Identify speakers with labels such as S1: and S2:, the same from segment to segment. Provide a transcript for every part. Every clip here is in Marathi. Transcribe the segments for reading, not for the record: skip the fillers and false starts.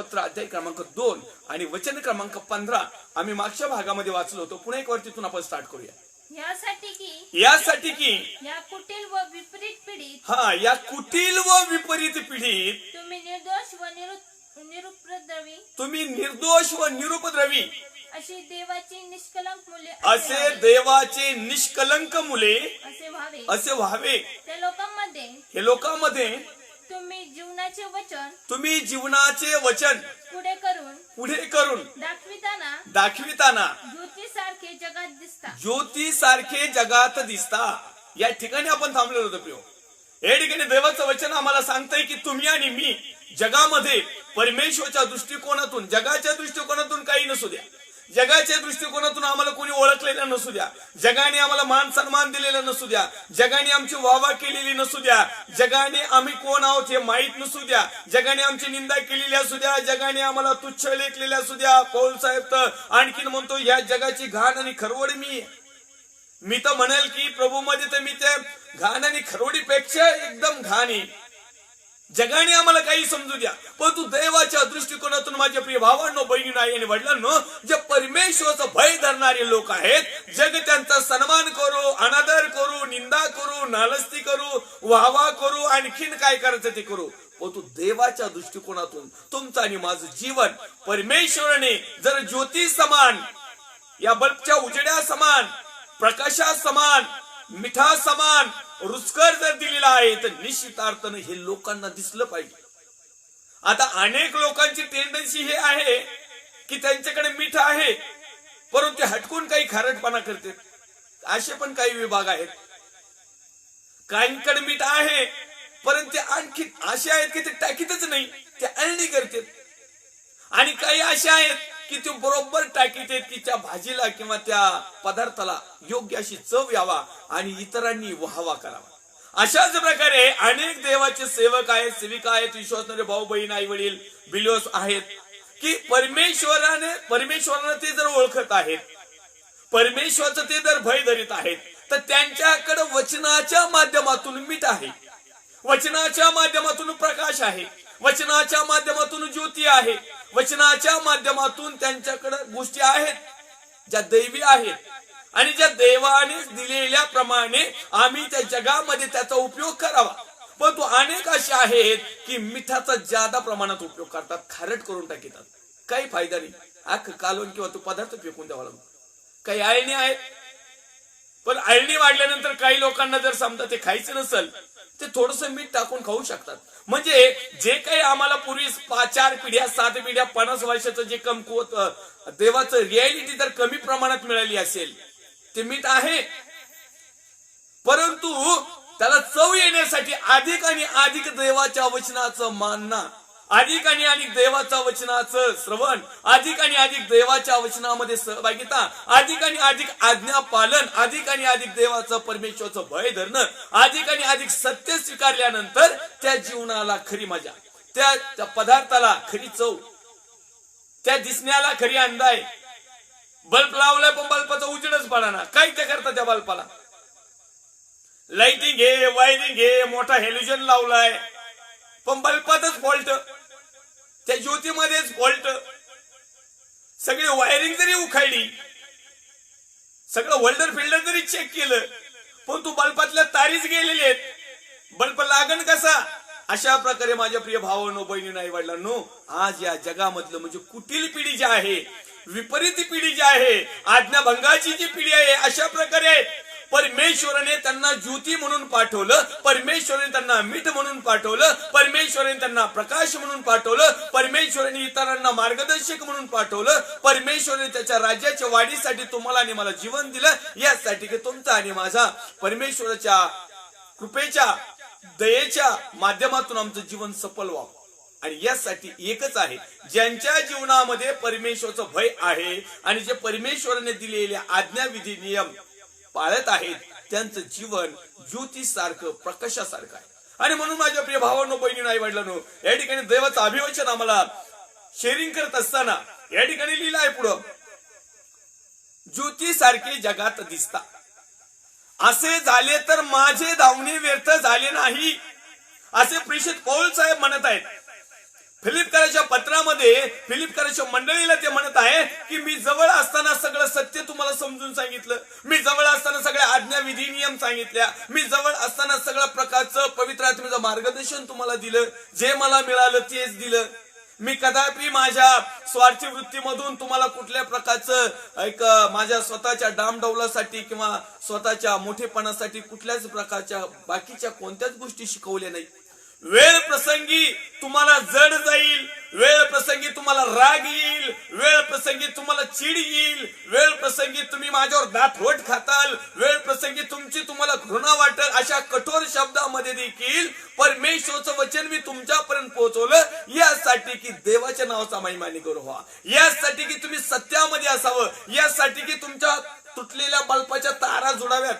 S1: पत्र अध्याय क्रमांक 2 आणि वचन क्रमांक 15 आम्ही मागच्या भागामध्ये वाचलो होतो. पुन्हा एक वर तिथून आपण स्टार्ट करूया. यासाठी की
S2: या कुटील व विपरीत पिढीत
S1: या कुटील व विपरीत पिढीत
S2: तुम्ही निर्दोष व निरुपद्रवी
S1: निर्दोष व निरुपद्रवी
S2: अशी देवाची निष्कलंक मुले
S1: देवाचे निष्कलंक मुले
S2: असे व्हावे.
S1: हे लोकांमध्ये
S2: तुम्ही
S1: जीवनाचे वचन पुढे करून दाखविताना ज्योती सारखे जगात दिसता. या ठिकाणी आपण थांबलेलो होतो प्रियो. या ठिकाणी देवाचं वचन आम्हाला सांगतंय की तुम्ही आणि मी जगामध्ये परमेश्वराच्या दृष्टिकोनातून, जगाच्या दृष्टिकोनातून काही नसू द्या, जगाच्या दृष्टिकोनातून आम्हाला कोणी ओळखलेलं नसू द्या, जगाने आम्हाला मान सन्मान दिलेला नसू द्या, जगाने आमची वाहवा केलेली नसू द्या, जगाने आम्ही कोण आहोत हे माहीत नसू द्या, जगाने आमची निंदा केलेली असू द्या, जगाने आम्हाला तुच्छ लेखलेले असू द्या. पौल साहेब तर आणखीन म्हणतो या जगाची घाण आणि खरवड मी तर म्हणेल की प्रभू मध्ये तर मी त्या घाण आणि खरवडीपेक्षा एकदम घाण आहे. जगाने आम्हाला काही समजू द्या, परंतु देवाच्या दृष्टिकोनातून माझ्या प्रिय भावांनो, बहिणींनो, आई आणि वडिलांनो, जे परमेश्वराचं भय धरणारे लोक आहेत, जग त्यांचा सन्मान करू, अनादर करू, निंदा करू, नालस्ती करू, वाहवा करू, आणखीन काय करायचं ते करू, परंतु देवाच्या दृष्टिकोनातून तुमचं आणि माझं जीवन परमेश्वराने जर ज्योती समान, या बल्बच्या उजेड्या समान, प्रकाशा समान, मिठा समान, रुचकर जर दिलेला आहे तर निश्चितार्थानं हे लोकांना दिसलं पाहिजे. आता अनेक लोकांची टेंडन्सी हे आहे की त्यांच्याकडे मीठ आहे परंतु ते हटकून काही खारटपणा करतात. असे पण काही विभाग आहेत. काहींकडे मीठ आहे परंतु ते आणखी असे आहेत की ते टाकीतच नाही, ते अळणी करतात. आणि काही असे आहेत की ते बरोबर टाकीत आहेत की त्या भाजीला किंवा त्या पदार्थाला योग्य अशी चव यावा आणि इतरांनी वाहवा करावा. अशाच प्रकारे अनेक देवाचे सेवक आहेत, सेविका आहेत, विश्वासणारे भाऊ बहीण, आई वडील, बिलिओस आहेत की परमेश्वराने ते जर ओळखत आहेत, परमेश्वराचं ते जर भय धरीत आहेत, तर त्यांच्याकडे वचनाच्या माध्यमातून मीठ आहे, वचनाच्या माध्यमातून प्रकाश आहे, वचनाच्या माध्यमातून ज्योती आहे, वचनाच्या माध्यमातून त्यांच्याकडे गोष्टी आहेत ज्या दैवी आहेत आणि ज्या देवाने दिलेल्या प्रमाणे आम्ही त्या जगामध्ये त्याचा उपयोग करावा. परंतु अनेक असे आहेत की मिठाचा जादा प्रमाणात उपयोग करतात, खारट करून टाकतात, काही फायदा नाही, अख्खं कालवण किंवा तो पदार्थ फेकून द्यावा लागतो. काही अळणी आहेत, पण अळणी वाढल्यानंतर काही लोकांना जर समजा ते खायचं नसेल ते थोडस मीठ टाकून खाऊ शकतात. म्हणजे जे काही आम्हाला पूर्वी 4 पिढ्या 7 पिढ्या 50 वर्षाचं जे कमकुवत देवाचं रियालिटी जर कमी प्रमाणात मिळाली असेल, ते मीठ आहे, परंतु त्याला चव येण्यासाठी अधिक आणि अधिक देवाच्या वचनाचं मानना, अधिक आणि अधिक देवाच्या वचनाचं श्रवण, अधिक आणि अधिक देवाच्या वचनामध्ये सहभागिता, अधिक आणि अधिक आज्ञा पालन, अधिक आणि अधिक देवाचं परमेश्वराचं भय धरणं, अधिक आणि अधिक सत्य स्वीकारल्यानंतर त्या जीवनाला खरी मजा, त्या पदार्थाला खरी चव, त्या दिसण्याला खरी अंदाय. बल्ब लावलाय पण बल्बाचा उजेडच पडा ना, काय ते करता त्या बल्बाला, लाइटिंग घे, वायरिंग घे, मोठा हेलोजन लावलाय पण बल्बातच फॉल्ट, त्या ज्योतीमध्येच फॉल्ट, सगळी वायरिंग जरी उखाडली, सगळं होल्डर फिल्डर जरी चेक केलं पण तू बल्बातल्या तारीच गेलेले आहेत, बल्ब लागण कसा. अशा प्रकारे माझ्या प्रिय भावांनो, बहिणींनो, आई वडिलांनो, आज या जगामधलं म्हणजे कुटील पिढी जी आहे, विपरीत पिढी जी आहे, आज्ञाभंगाची जी पिढी आहे, अशा प्रकारे परमेश्वराने त्यांना ज्योती म्हणून पाठवलं, परमेश्वराने त्यांना मीठ म्हणून पाठवलं, परमेश्वराने त्यांना प्रकाश म्हणून पाठवलं, परमेश्वराने इतरांना मार्गदर्शक म्हणून पाठवलं, परमेश्वराने त्याच्या राज्याच्या वाढीसाठी तुम्हाला आणि मला जीवन दिलं, यासाठी की तुमचा आणि माझा परमेश्वराच्या कृपेच्या दयेच्या माध्यमातून आमचं जीवन सफल व्हावं. आणि यासाठी एकच आहे, ज्यांच्या जीवनामध्ये परमेश्वराचं भय आहे आणि जे परमेश्वराने दिलेले आज्ञाविधी नियम पाळत आहेत, त्यांचं जीवन ज्योतीसारखं, प्रकाशासारखं आहे. आणि म्हणून माझ्या प्रिय भावांनो, बहिणींनो, आई वडिलांनो, या ठिकाणी देवाचं अभिवचन आम्हाला शेअरिंग करत असताना या ठिकाणी लिहिलं आहे पुढं, ज्योतीसारखे जगात दिसता, असे झाले तर माझे धावणे व्यर्थ झाले नाही, असे प्रेषित पौल साहेब म्हणत आहेत. फिलिपकराच्या पत्रामध्ये फिलिपकराच्या मंडळीला ते म्हणत आहे की मी जवळ असताना सगळं सत्य तुम्हाला समजून सांगितलं, मी जवळ असताना सगळ्या आज्ञा विधी नियम सांगितल्या, मी जवळ असताना सगळ्या प्रकारचं पवित्र आत्म्याचं मार्गदर्शन तुम्हाला दिलं, जे मला मिळालं तेच दिलं. मी कदापि माझ्या स्वार्थी वृत्तीमधून तुम्हाला कुठल्या प्रकारचं एक माझ्या स्वतःच्या डामडौलासाठी किंवा स्वतःच्या मोठेपणासाठी कुठल्याच प्रकारच्या बाकीच्या कोणत्याच गोष्टी शिकवल्या नाही. वेळ प्रसंगी तुम्हाला जड जाईल, वेळ प्रसंगी तुम्हाला राग येईल, वेळ प्रसंगी तुम्हाला चिड येईल, वेळ प्रसंगी तुम्ही माझ्यावर दातवट खाताल, वेळ प्रसंगी तुमची तुम्हाला घृणा वाटेल. अशा कठोर शब्दामध्ये देखील परमेश्वरचं वचन मी तुमच्यापर्यंत पोहोचवलं यासाठी की देवाच्या नावाचा महिमानी करू व्हा, यासाठी की तुम्ही सत्यामध्ये असावं, यासाठी की तुमच्या तुटलेल्या बल्बाच्या तारा जुडाव्यात,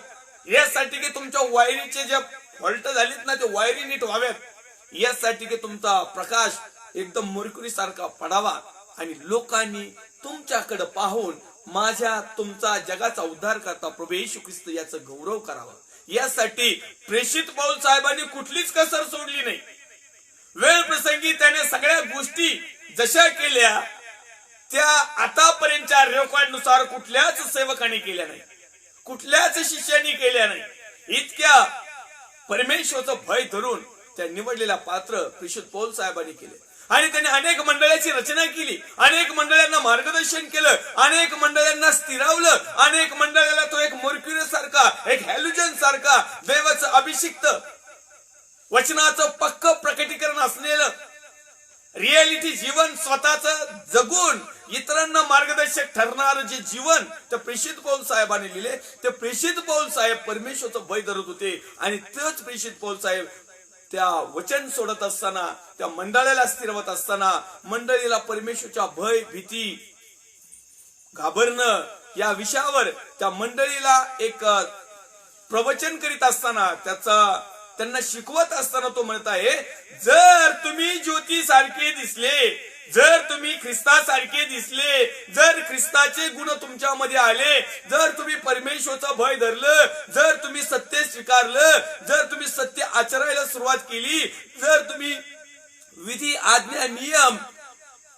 S1: यासाठी की तुमच्या वायरीचे जे फॉल्ट झालीत ना ते वायरी नीट व्हाव्यात, यासाठी की तुमचा प्रकाश एकदम मर्क्युरी सारखा पडावा आणि लोकांनी तुमच्याकडे पाहून माझ्या तुमचा जगाचा उद्धार करता प्रभू येशू ख्रिस्त याचा गौरव करावा. यासाठी प्रेषित पौल साहेबांनी कुठलीच कसर सोडली नाही. वेळ प्रसंगी त्याने सगळ्या गोष्टी जशा केल्या त्या आतापर्यंतच्या रेकॉर्डनुसार कुठल्याच सेवकाने केल्या नाही, कुठल्याच शिष्याने केल्या नाही. इतक्या परमेश्वरचं भय धरून त्या निवडलेल्या पात्र प्रेषित पौल साहेबांनी केले आणि त्यांनी अनेक मंडळाची रचना केली, अनेक मंडळांना मार्गदर्शन केलं, अनेक मंडळांना स्थिरावलं, अनेक मंडळाला तो एक मर्क्युरी सारखा, एक हॅलोजन सारखा देवाचं अभिषिक्त वचनाचं पक्क प्रकटीकरण असलेलं रियालिटी जीवन स्वतःच जगून इतरांना मार्गदर्शक ठरणारं जे जीवन त्या प्रेषित पौल साहेबांनी लिहिले. ते प्रेषित पौल साहेब परमेश्वरचं भय धरत होते आणि तेच प्रेषित पौल साहेब त्या वचन सोडत असताना, त्या मंडळाला स्थिरवत असताना, मंडळीला परमेश्वरच्या भय, भीती, घाबरणं या विषयावर त्या मंडळीला एक प्रवचन करीत असताना, त्यांना शिकवत असताना तो म्हणत आहे, जर तुम्ही ज्योती सारखे दिसले, जर तुम्ही ख्रिस्तासारखे दिसले, जर ख्रिस्ताचे गुण तुमच्यामध्ये आले, जर तुम्ही परमेश्वरचं भय धरलं, जर तुम्ही सत्य स्वीकारलं, जर तुम्ही सत्य आचरायला सुरुवात केली, जर तुम्ही विधी आज्ञा नियम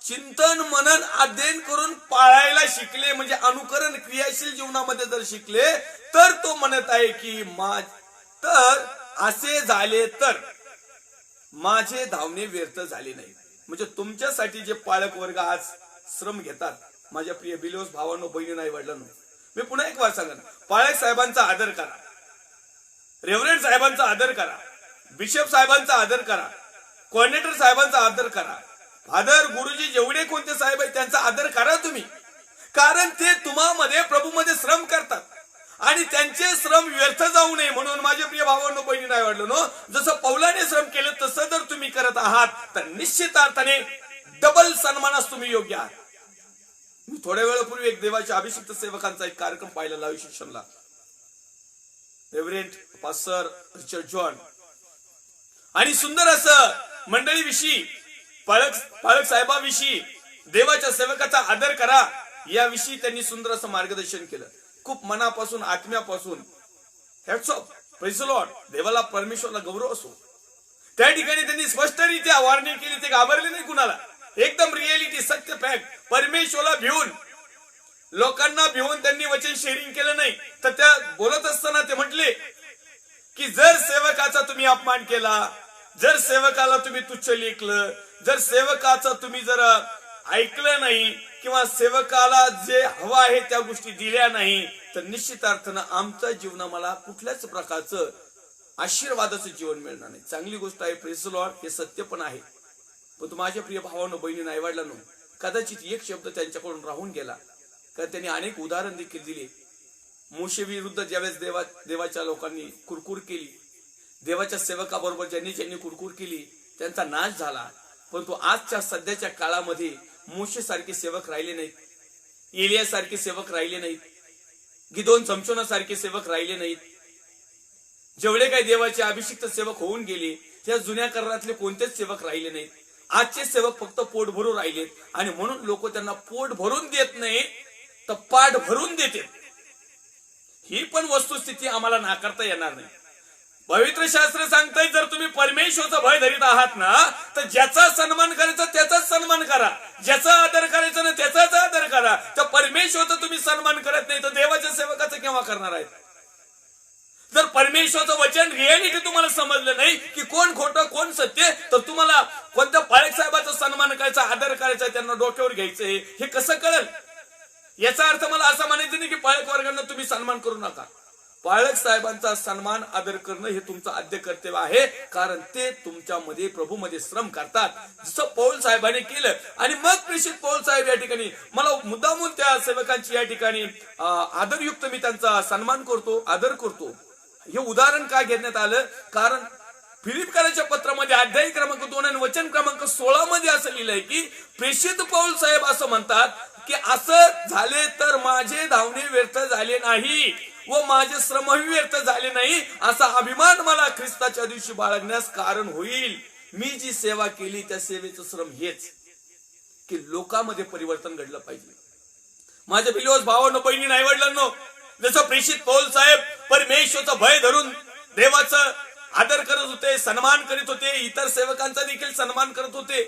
S1: चिंतन मनन अध्ययन करून पाळायला शिकले, म्हणजे अनुकरण क्रियाशील जीवनामध्ये जर शिकले, तर तो म्हणत आहे की तर असे झाले तर माझे धावणे व्यर्थ झाले नाही. म्हणजे तुमच्यासाठी जे पालक वर्ग आज श्रम घेतात, माझ्या प्रिय बिलिओस भावांनो, बहिणी नाही वडिलांनो, मी पुन्हा एक वार सांगेन, पालक साहेबांचा आदर करा, रेव्हरंड साहेबांचा आदर करा, बिशप साहेबांचा आदर करा, कोऑर्डिनेटर साहेबांचा आदर करा, फादर गुरुजी जेवढे कोणते साहेब आहेत त्यांचा आदर करा तुम्ही, कारण ते तुम्हामध्ये प्रभूमध्ये श्रम करतात आणि त्यांचे श्रम व्यर्थ जाऊ नये म्हणून माझे प्रिय भावांनो, बहिणी नाही वाटलं, जसं पौलाने श्रम केलं तसं जर तुम्ही करत आहात तर निश्चित अर्थाने डबल सन्मानास तुम्ही योग्य आहात. मी थोड्या वेळापूर्वी एक देवाच्या अभिषिक्त सेवकांचा एक कार्यक्रम पाहिला लाईव्ह शिक्षणला. रेव्हरंड पास्टर रिचर्ड जॉन आणि सुंदर असं मंडळीविषयी, पालक साहेबांविषयी, देवाच्या सेवकाचा आदर करा याविषयी त्यांनी सुंदर असं मार्गदर्शन केलं. खूप मनापासून, आत्म्यापासून hats off, praise the Lord, देवाला परमेश्वरला गौरव असो. त्या ठिकाणी त्यांनी स्पष्टरित्या वॉर्निंग केली, ते घाबरले नाही कुणाला, एकदम रियालिटी, सत्य, फॅक्ट, परमेश्वरला भिवून, लोकांना भिवून त्यांनी वचन शेअरिंग केलं नाही. तर त्या बोलत असताना ते म्हटले की जर सेवकाचा तुम्ही अपमान केला, जर सेवकाला तुम्ही तुच्छ लेखलं, जर सेवकाचं तुम्ही जर ऐकलं नाही किंवा सेवकाला जे हवं आहे त्या गोष्टी दिल्या नाही, तर निश्चित अर्थानं आमच्या जीवनाला कुठल्याच प्रकारचं आशीर्वादाचं जीवन मिळणार नाही. चांगली गोष्ट आहे, प्रेज द लॉर्ड, हे सत्य पण आहे. पण माझ्या प्रिय भावांनो, बहिणी नाही वाढलानो, कदाचित एक शब्द त्यांच्याकडून राहून गेला, कारण त्यांनी अनेक उदाहरण देखील दिले. मोशे विरुद्ध ज्यावेळेस देवाच्या लोकांनी कुरकुर केली, देवाच्या सेवकाबरोबर ज्यांनी कुरकुर केली त्यांचा नाश झाला. परंतु आजच्या सध्याच्या काळामध्ये मोशे सारखे सेवक राहिले नाहीत, एलिया सारखे सेवक राहिले नाहीत, गिदोन समशोना सारखे सेवक राहिले नाहीत. जेवढे काही देवाचे अभिषिक्त सेवक होऊन गेले त्या जुन्या करारातले कोणतेच सेवक राहिले नाहीत. आजचे सेवक फक्त पोट भरून राहिलेत आणि म्हणून लोक त्यांना पोट भरून देत नाही तर पाठ भरून देते. ही पण वस्तुस्थिती आम्हाला नाकारता येणार नाही. पवित्र शास्त्र सांगताय जर तुम्ही परमेश्वराचा भय धरीत आहात ना तर ज्याचा सन्मान करायचा त्याचाच सन्मान करा, ज्याचा आदर करायचा ना त्याचाच आदर करा. तर परमेश्वराचा तुम्ही सन्मान करत नाही तर देवाच्या सेवकाचं केव्हा करणार आहे? जर परमेश्वराचं वचन रियालिटी तुम्हाला समजलं नाही की कोण खोटं कोण सत्य, तर तुम्हाला कोणत्या पाळक साहेबाचा सन्मान करायचा आदर करायचा त्यांना डोक्यावर घ्यायचंय हे कसं कळेल? याचा अर्थ मला असं म्हणायचं नाही की पाळक वर्गांना तुम्ही सन्मान करू नका. पाळक साहेबांचा सन्मान आदर करणं हे तुमचं आद्य कर्तव्य आहे, कारण ते तुमच्यामध्ये प्रभूमध्ये श्रम करतात जसं पौल साहेबांनी केलं. आणि मग प्रेषित पौल साहेब या ठिकाणी मला मुद्दामून त्या सेवकांची या ठिकाणी आदरयुक्त मी त्यांचा सन्मान करतो, आदर करतो. हे उदाहरण काय घेण्यात आलं? कारण फिलिपकरांच्या पत्रामध्ये अध्याय क्रमांक 2 आणि वचन क्रमांक 16 मध्ये असं लिहिलंय की प्रेषित पौल साहेब असं म्हणतात की असं झाले तर माझे धावणे व्यर्थ झाले नाही व माझे श्रमही व्यर्थ झाले नाही, असा अभिमान मला ख्रिस्ताच्या दिवशी बाळगण्यास कारण होईल. मी जी सेवा केली त्या सेवेचं श्रम हेच की लोकांमध्ये परिवर्तन घडलं पाहिजे. माझ्या बिलिओस भावांनो, बहिणी, आई वडिलांनो, जसं प्रेषित पौल साहेब परमेश्वराचं भय धरून देवाचं आदर करत होते, सन्मान करीत होते, इतर सेवकांचा देखील सन्मान करत होते.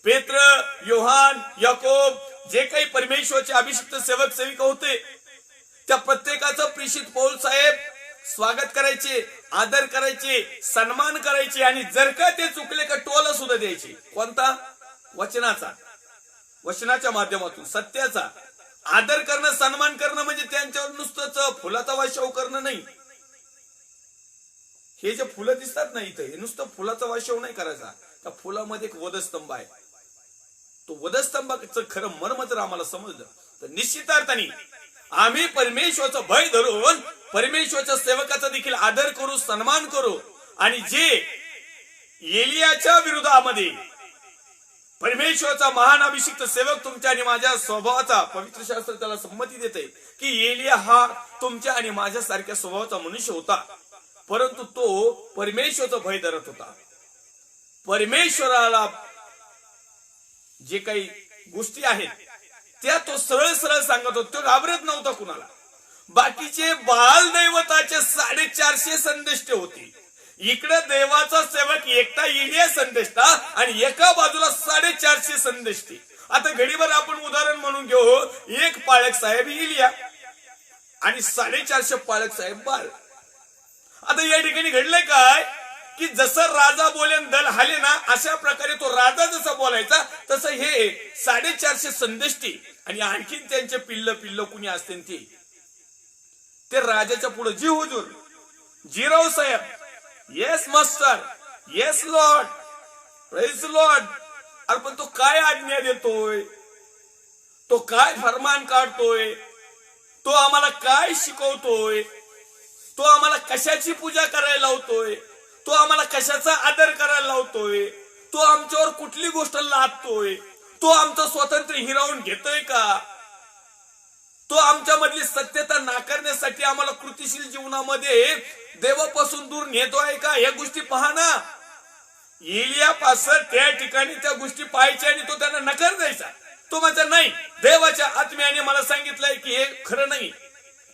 S1: पेत्र, योहान, याकोब जे काही परमेश्वराचे अभिषिक्त सेवक सेविका होते त्या प्रत्येकाचं प्रेषित पौल साहेब स्वागत करायचे, आदर करायचे, सन्मान करायचे. आणि जर का ते चुकले का टोला सुद्धा द्यायचे. कोणता? वचनाचा, वचनाच्या माध्यमातून सत्याचा. आदर करणं, सन्मान करणं म्हणजे त्यांच्यावर नुसतंच फुलाचा वाशव करणं नाही. हे जे फुलं दिसतात ना इथे, हे नुसतं फुलाचा वाशव नाही करायचा. त्या फुलामध्ये एक वधस्तंभ आहे. तो वधस्तंभाचं खरं मर्म जर आम्हाला समजलं तर निश्चित अर्थाने आम्ही परमेश्वराचं भय धरून परमेश्वराच्या सेवकाचा देखील आदर करू, सन्मान करू. आणि जे एलियाच्या विरोधामध्ये परमेश्वराचा महान अभिषिक्त सेवक तुमच्या आणि माझ्या स्वभावाचा, पवित्र शास्त्र त्याला संमती देते की एलिया हा तुमच्या आणि माझ्या सारख्या स्वभावाचा मनुष्य होता, परंतु तो परमेश्वराचा भय धरत होता. परमेश्वराला जे काही गोष्टी आहेत त्या तो सरळ सरळ सांगत होता. तो घाबरत नव्हता कुणाला. बाकीचे बाल दैवताचे 450 संदेष्टे होते. इकडे देवाचा सेवक एकटा एलिया संदेष्टा आणि एका बाजूला 450 संदेष्टे. आता घडीभर आपण उदाहरण म्हणून घेऊ, एक पाळक साहेब एलिया आणि 450 पाळक साहेब बाल. आता या ठिकाणी घडलंय काय की जसं राजा बोलेन दल हाले ना, अशा प्रकारे तो राजा जसा बोलायचा तसं हे 450 संदेष्टी आणि आणखीन त्यांचे पिल्ल कुणी असतील ते राजाच्या पुढे, जी हुजूर, जी राव साहेब, yes master, yes Lord, praise Lord. अरे पण तो काय आज्ञा देतोय, तो काय फरमान काढतोय, तो आम्हाला काय शिकवतोय, तो आम्हाला कशाची पूजा करायला लावतोय, तो आम्हाला कशाचा आदर करायला लावतोय, तो आमच्यावर कुठली गोष्ट लादतोय, तो आमचं स्वातंत्र्य हिरावून घेतोय का, तो आमच्या मधली सत्यता नाकारण्यासाठी आम्हाला कृतिशील जीवनामध्ये देवापासून दूर नेतोय का, या गोष्टी पहा ना. एलियापासून त्या ठिकाणी त्या गोष्टी पाहायच्या आणि तो त्यांना नकार द्यायचा. तो म्हणता नाही, देवाच्या आत्म्याने मला सांगितलंय की हे खरं नाही,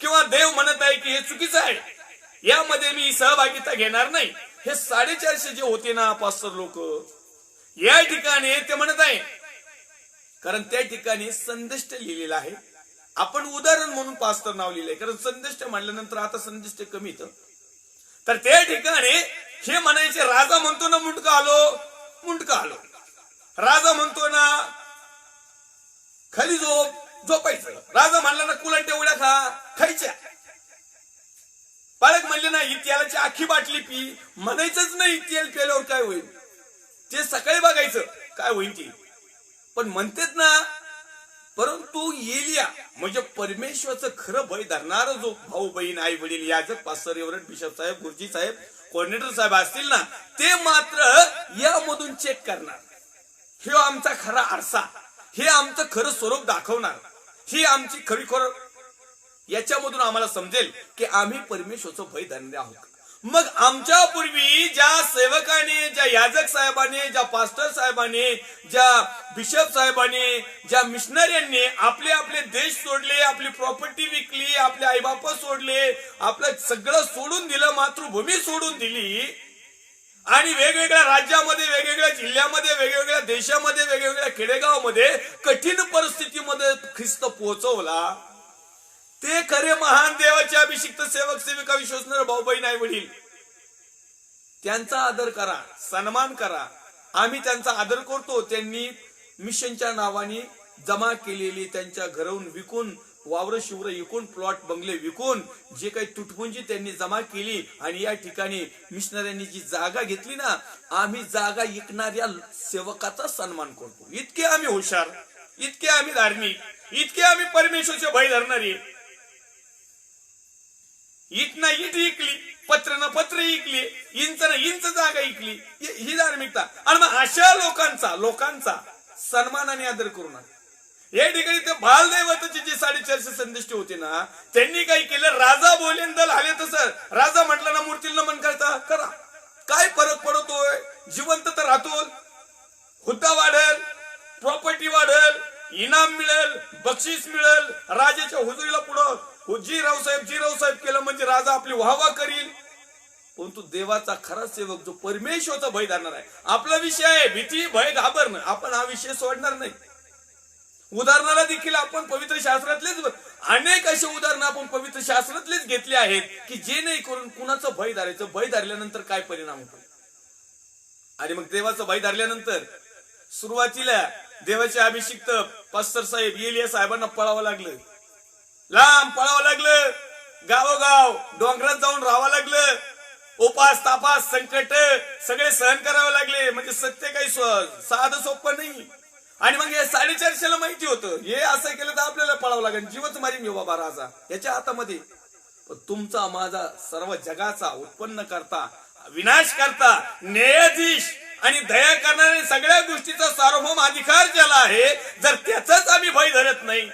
S1: किंवा देव म्हणत आहे की हे चुकीचं आहे, यामध्ये मी सहभागिता घेणार नाही. हे 450 जे होते ना पास्टर लोक, या ठिकाणी ते म्हणत आहे, कारण त्या ठिकाणी संदेष्ट लिहिलेलं आहे. आपण उदाहरण म्हणून पास्टर नाव लिहिलंय, कारण संदेष्ट म्हणल्यानंतर आता संदेष्ट कमी तर त्या ठिकाणी हे म्हणायचे, राजा म्हणतो ना मुंडका आलो, राजा म्हणतो ना खाली झोपायचं, राजा म्हणला ना कुलांट्या उड्या खायच्या, पाळक म्हणले ना तेलाची आखी बाटली पी, म्हणायचंच नाही तेल प्यायल्यावर काय होईल, ते सकाळी बघायचं काय होईल ते, पण म्हणतेच ना. परंतु एलिया म्हणजे परमेश्वराचं खरं भय धरणार जो भाऊ बहीण आई वडील याजक पास्टर एवढं बिशप साहेब गुरुजी साहेब कोऑर्डिनेटर साहेब असतील ना, ते मात्र यामधून चेक करणार, हे आमचा खरा आरसा, हे आमचं खरं स्वरूप दाखवणार, ही आमची खरीखोर, याच्यामधून आम्हाला समजेल की आम्ही परमेश्वराचं भय धरणारे आहोत. मग आमच्या पूर्वी ज्या सेवकाने, ज्या याजक साहेबांनी, ज्या पास्टर साहेबांनी, ज्या बिशप साहेबांनी, ज्या मिशनऱ्यांनी आपले आपले देश सोडले, आपली प्रॉपर्टी विकली, आपले आईबाप सोडले, आपलं सगळं सोडून दिलं, मातृभूमी सोडून दिली आणि वेगवेगळ्या राज्यामध्ये, वेगवेगळ्या जिल्ह्यामध्ये, वेगवेगळ्या देशामध्ये, वेगवेगळ्या खेडेगावामध्ये कठीण परिस्थितीमध्ये ख्रिस्त पोहोचवला, ते खरे महान देवाचे अभिषिक्त सेवक सेविका विश्वसनीय भाऊ बहीण आई वडील, त्यांचा आदर करा, सन्मान करा. आम्ही त्यांचा आदर करतो. त्यांनी मिशनच्या नावाने जमा केलेली त्यांच्या घराहून विकून, वावर शिवर विकून, प्लॉट बंगले विकून जे काही तुटपुंजी त्यांनी जमा केली आणि या ठिकाणी मिशनऱ्यांनी जी जागा घेतली ना, आम्ही जागा विकणाऱ्या सेवकाचा सन्मान करतो. इतके आम्ही हुशार, इतके आम्ही धार्मिक, इतके आम्ही परमेश्वरचे भय धरणारी. ईट ना ईट इकली, पत्र ना पत्र इकली, इंच ना इंच जागा इकली, ही धार्मिकता. आणि मग अशा लोकांचा सन्मान आणि आदर करू नका. या ठिकाणी ते बालदैवताची जी 450 संदिष्टी होती ना, त्यांनी काय केलं, राजा बोलेन दल आले तसं, राजा म्हटलं ना मूर्तीला नमन करता करा, काय फरक पडतोय, जिवंत तर राहतो, हुद्दा वाढेल, प्रॉपर्टी वाढेल, इनाम मिळेल, बक्षीस मिळेल, राजाच्या हुजुरीला पुढं जी रावसाहेब केलं म्हणजे राजा आपली वाहवा करील. परंतु देवाचा खरा सेवक जो परमेश्वरचा भय धरणार आहे, आपला विषय आहे भीती, भय, घाबरणं, आपण हा विषय सोडणार नाही. उदाहरणाला देखील आपण पवित्र शास्त्रातलेच अनेक असे उदाहरण आपण पवित्र शास्त्रातलेच घेतले आहेत की जे नाही करून कुणाचं भय धरायचं, भय धरल्यानंतर काय परिणाम होतो. आणि मग देवाचं भय धरल्यानंतर सुरुवातीला देवाचे अभिषिक्त पास्टर साहेब एलिया साहेबांना पळावं लागलं, लांब पळावं लागलं, गावोगाव डोंगरात जाऊन राहावं लागलं, उपास तापास संकट सगळे सहन करावे लागले. म्हणजे सत्य काही साधं सोपं नाही. आणि मग हे 450 माहिती होतं, हे असं केलं तर आपल्याला पळावं लागेल, जीवच मारीन घेऊ बाबा राजा याच्या हातामध्ये. तुमचा माझा सर्व जगाचा उत्पन्न करता, विनाश करता, न्यायाधीश आणि दया करणारे सगळ्या गोष्टीचा सार्वभौम अधिकार ज्याला आहे, जर त्याचाच आम्ही भय धरत नाही,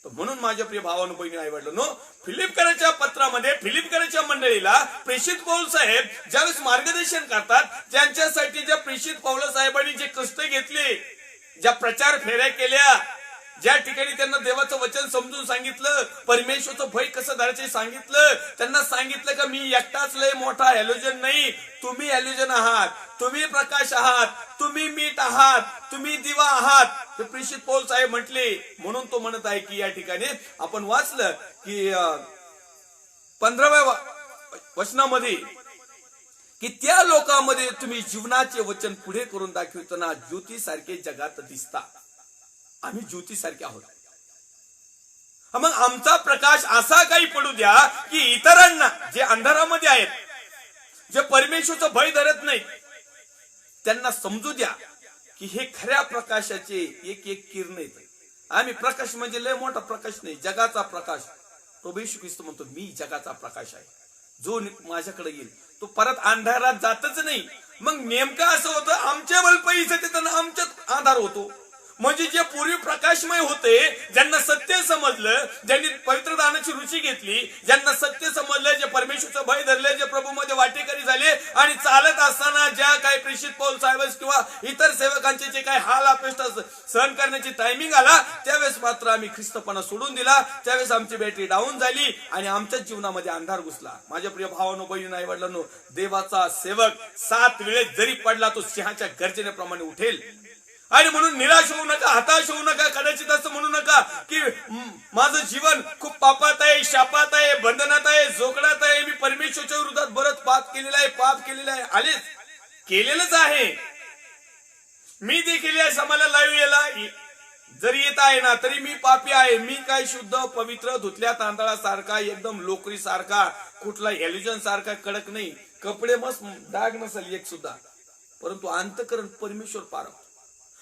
S1: म्हणून माझ्या प्रिय भावानं बहिणी आई वडिलांनो, फिलिपकराच्या पत्रामध्ये फिलिपकराच्या मंडळीला प्रेषित पौल साहेब ज्यावेळेस मार्गदर्शन करतात, त्यांच्यासाठी ज्या प्रेषित पौल साहेबांनी जे कष्ट घेतले, ज्या प्रचार फेऱ्या केल्या, ज्या ठिकाणी त्यांना देवाचं वचन समजून सांगितलं, परमेश्वरचं भय कसं धरायचं सांगितलं, त्यांना सांगितलं का मी एकटाच लय मोठा हॅलोजन नाही, तुम्ही हॅलोजन आहात, तुम्ही प्रकाश आहात, तुम्ही मीठ आहात, तुम्ही दिवा आहात, हे प्रेषित पौल साहेब म्हटले. म्हणून तो म्हणत आहे की या ठिकाणी आपण वाचलं की 15व्या वचनामध्ये की त्या लोकांमध्ये तुम्ही जीवनाचे वचन पुढे करून दाखवताना ज्योतीसारखे जगात दिसता. आम्ही ज्योतीसारखे आहोत. मग आमचा प्रकाश असा काही पडू द्या की इतरांना जे अंधारामध्ये आहेत, जे परमेश्वरचं भय धरत नाही, त्यांना समजू द्या की हे खऱ्या प्रकाशाचे एक एक किरण आहेत. आम्ही प्रकाश म्हणजे लय मोठा प्रकाश नाही, जगाचा प्रकाश. प्रभू येशू ख्रिस्त म्हणतो मी जगाचा प्रकाश आहे, जो माझ्याकडे येईल तो परत अंधारात जातच नाही. मग नेमकं असं होतं, आमच्या बलपईचं ते त्यांना आमच्यात आधार होतो. म्हणजे जे पूर्वी प्रकाशमय होते, ज्यांना सत्य समजलं, ज्यांनी पवित्र दानाची रुची घेतली, ज्यांना सत्य समजलं, जे परमेश्वरचं भय धरले, जे प्रभूमध्ये वाटेकरी झाले आणि चालत असताना ज्या काही प्रेषित पौल साहेब किंवा इतर सेवकांचे जे काही हाल अपेष्टा सहन करण्याची टायमिंग आला, त्यावेळेस मात्र आम्ही ख्रिस्तपणा सोडून दिला. त्यावेळेस आमची बॅटरी डाऊन झाली आणि आमच्या जीवनामध्ये अंधार घुसला. माझ्या प्रिय भावांनो, बहिणींनो, आई वडिलांनो, देवाचा सेवक 7 वेळेस जरी पडला तो सिंहाच्या गर्जनेप्रमाणे उठेल. आणि म्हणून निराश होऊ नका, हताश होऊ नका. कदाचित असं म्हणू नका की माझं जीवन खूप पापात आहे, शापात आहे, बंधनात आहे, जोखडात आहे, मी परमेश्वरच्या विरोधात बरंच पाप केलेलं आहे. आलेच केलेलंच आहे. मी देखील या समाला लाईव्ह याला जरी येत आहे ना, तरी मी पापी आहे. मी काय शुद्ध पवित्र धुतल्या तांदळासारखा, एकदम लोकरी सारखा, कुठला एल्युजन सारखा कडक नाही. कपडे मस्त डाग नसेल एक सुद्धा, परंतु अंतःकरण परमेश्वर पारख.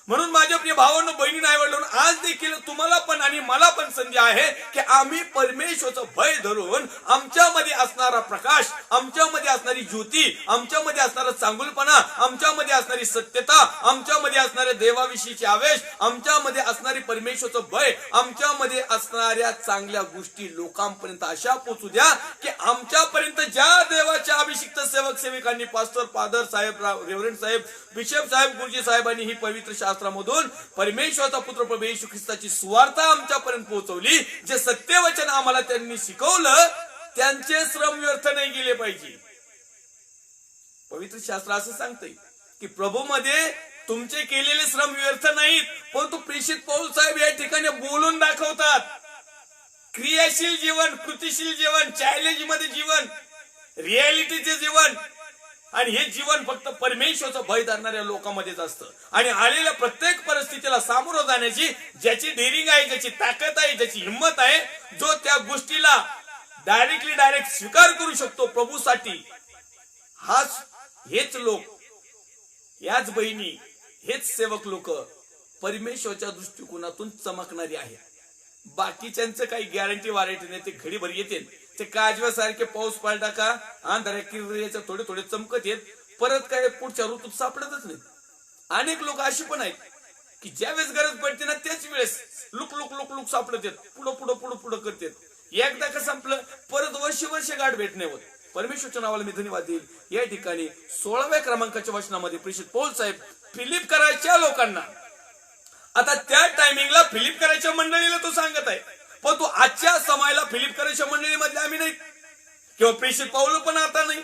S1: म्हणून माझ्या प्रिय भावांनो, बहिणी आई वडिलांनो, आज देखील तुम्हाला पण आणि मला पण संधी आहे की आम्ही परमेश्वराचं भय धरून आमच्यामध्ये असणारा प्रकाश, आमच्यामध्ये असणारी ज्योती, आमच्यामध्ये असणारा चांगुलपणा, आमच्यामध्ये असणारी सत्यता, आमच्यामध्ये असणारे देवाविषयीचे आवेश, आमच्यामध्ये असणारी परमेश्वराचं भय, आमच्यामध्ये असणाऱ्या चांगल्या गोष्टी लोकांपर्यंत अशा पोचू द्या की आमच्यापर्यंत ज्या देवाच्या अभिषिक्त सेवक सेविकांनी, पास्टर, फादर साहेब, रेव्हरंड साहेब, बिशप साहेब, गुरुजी साहेबांनी ही पवित्र शास्त्रामधून परमेश्वराचा पुत्र प्रभू येशू ख्रिस्ताची सुवार्ता आमच्यापर्यंत पोहोचवली, जे सत्यवचन आम्हाला त्यांनी शिकवलं, त्यांचे श्रम व्यर्थ नाही गेले पाहिजे. पवित्र शास्त्र असं सांगतंय की प्रभूमध्ये तुमचे केलेले श्रम व्यर्थ नाहीत, परंतु प्रेषित पौल साहेब या ठिकाणी बोलून दाखवतात. क्रियाशील जीवन, कृतिशील जीवन, चॅलेंज मध्ये जीवन, रियालिटीचे जीवन, आणि हे जीवन फक्त परमेश्वराचं भय धरणाऱ्या लोकांमध्येच असतं. आणि आलेल्या प्रत्येक परिस्थितीला सामोरं जाण्याची ज्याची डेअरिंग आहे, ज्याची ताकद आहे, ज्याची हिंमत आहे, जो त्या गोष्टीला डायरेक्ट स्वीकार करू शकतो प्रभूसाठी, हेच लोक, याच बहिणी, हेच सेवक लोक परमेश्वराच्या दृष्टिकोनातून चमकणारी आहेत. बाकीच्यांचं काही गॅरंटी वॉरंटी नाही, ते घडीभर येते, ते काजव्यासारखे पाऊस पडला का अंधाऱ्या किरण्याच्या थोडे थोडे चमकत येत, परत काय पुढच्या ऋतूत सापडतच नाही. अनेक लोक अशी पण आहेत की ज्या वेळेस गरज पडते ना त्याच वेळेस लुक लुक लुक लुक सापडत येत, पुढं करतात. एकदा का संपलं परत वर्ष गाठ भेटणे होत. परमेश्वरच्या नावाला मी धन्यवाद देईल. या ठिकाणी 16व्या क्रमांकाच्या वचनामध्ये प्रेषित पौल साहेब फिलिप करायच्या लोकांना, आता त्या टायमिंगला फिलिप करायच्या मंडळीला तो सांगत आहे, पण तू आजच्या समयाला फिलिप करायच्या मंडळीमधले आम्ही नाही किंवा प्रेषित पौल पण आता नाही.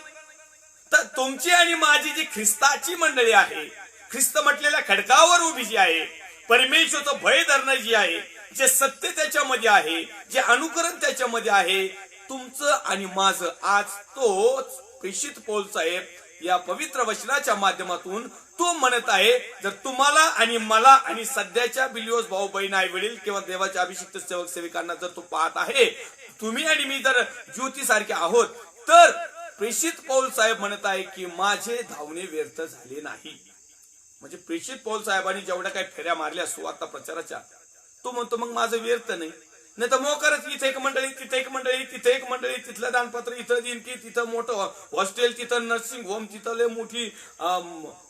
S1: तर तुमची आणि माझी जी ख्रिस्ताची मंडळी आहे, ख्रिस्त म्हटलेल्या खडकावर उभी जी आहे, परमेश्वराचं भय धरणं जी आहे, जे सत्य त्याच्यामध्ये आहे, जे अनुकरण त्याच्यामध्ये आहे, तुमचं आणि माझं आज तोच प्रेषित पौल साहेब या पवित्र वचनाच्या माध्यमातून तो म्हणत आहे, जर तुम्हाला आणि मला आणि सध्याच्या बिलिओस भाऊ बहीण आई वडील किंवा देवाच्या अभिषिक्त सेवक सेविकांना जर तो पाहत आहे, तुम्ही आणि मी जर ज्योती सारखे आहोत, तर प्रेषित पौल साहेब म्हणत आहे की माझे धावणे व्यर्थ झाले नाही. म्हणजे प्रेषित पौल साहेबांनी जेवढ्या काही फेऱ्या मारल्या सुवार्ता प्रचाराच्या, तो म्हणतो मग माझं व्यर्थ नाही. नाही तर मोकारच, इथे एक मंडळी, तिथे एक मंडळी, तिथे एक मंडळी, तिथलं दानपत्र इथं देईन की, तिथं मोठं हॉस्टेल, तिथं नर्सिंग होम, तिथं लय मोठी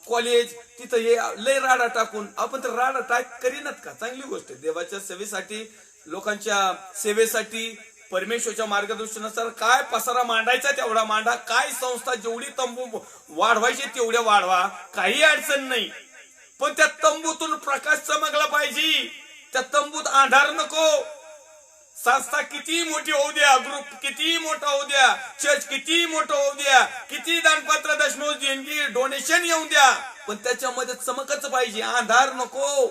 S1: कॉलेज, तिथं हे लय राडा टाकून आपण तर राडा टाक करीनच का? चांगली गोष्ट आहे. देवाच्या सेवेसाठी, लोकांच्या सेवेसाठी, परमेश्वरच्या मार्गदर्शनानुसार काय पसारा मांडायचा तेवढा मांडा, काय संस्था जेवढी तंबू वाढवायची तेवढ्या वाढवा, काही अडचण नाही. पण त्या तंबूतून प्रकाश चमकला पाहिजे, त्या तंबूत अंधार नको. संस्था किती मोठी होऊ द्या, ग्रुप किती मोठा होऊ द्या, चर्च किती मोठं होऊ द्या, किती दानपत्र, दशमोज, देणगी, डोनेशन येऊ द्या, पण त्याच्यामध्ये चमकच पाहिजे, अंधार नको.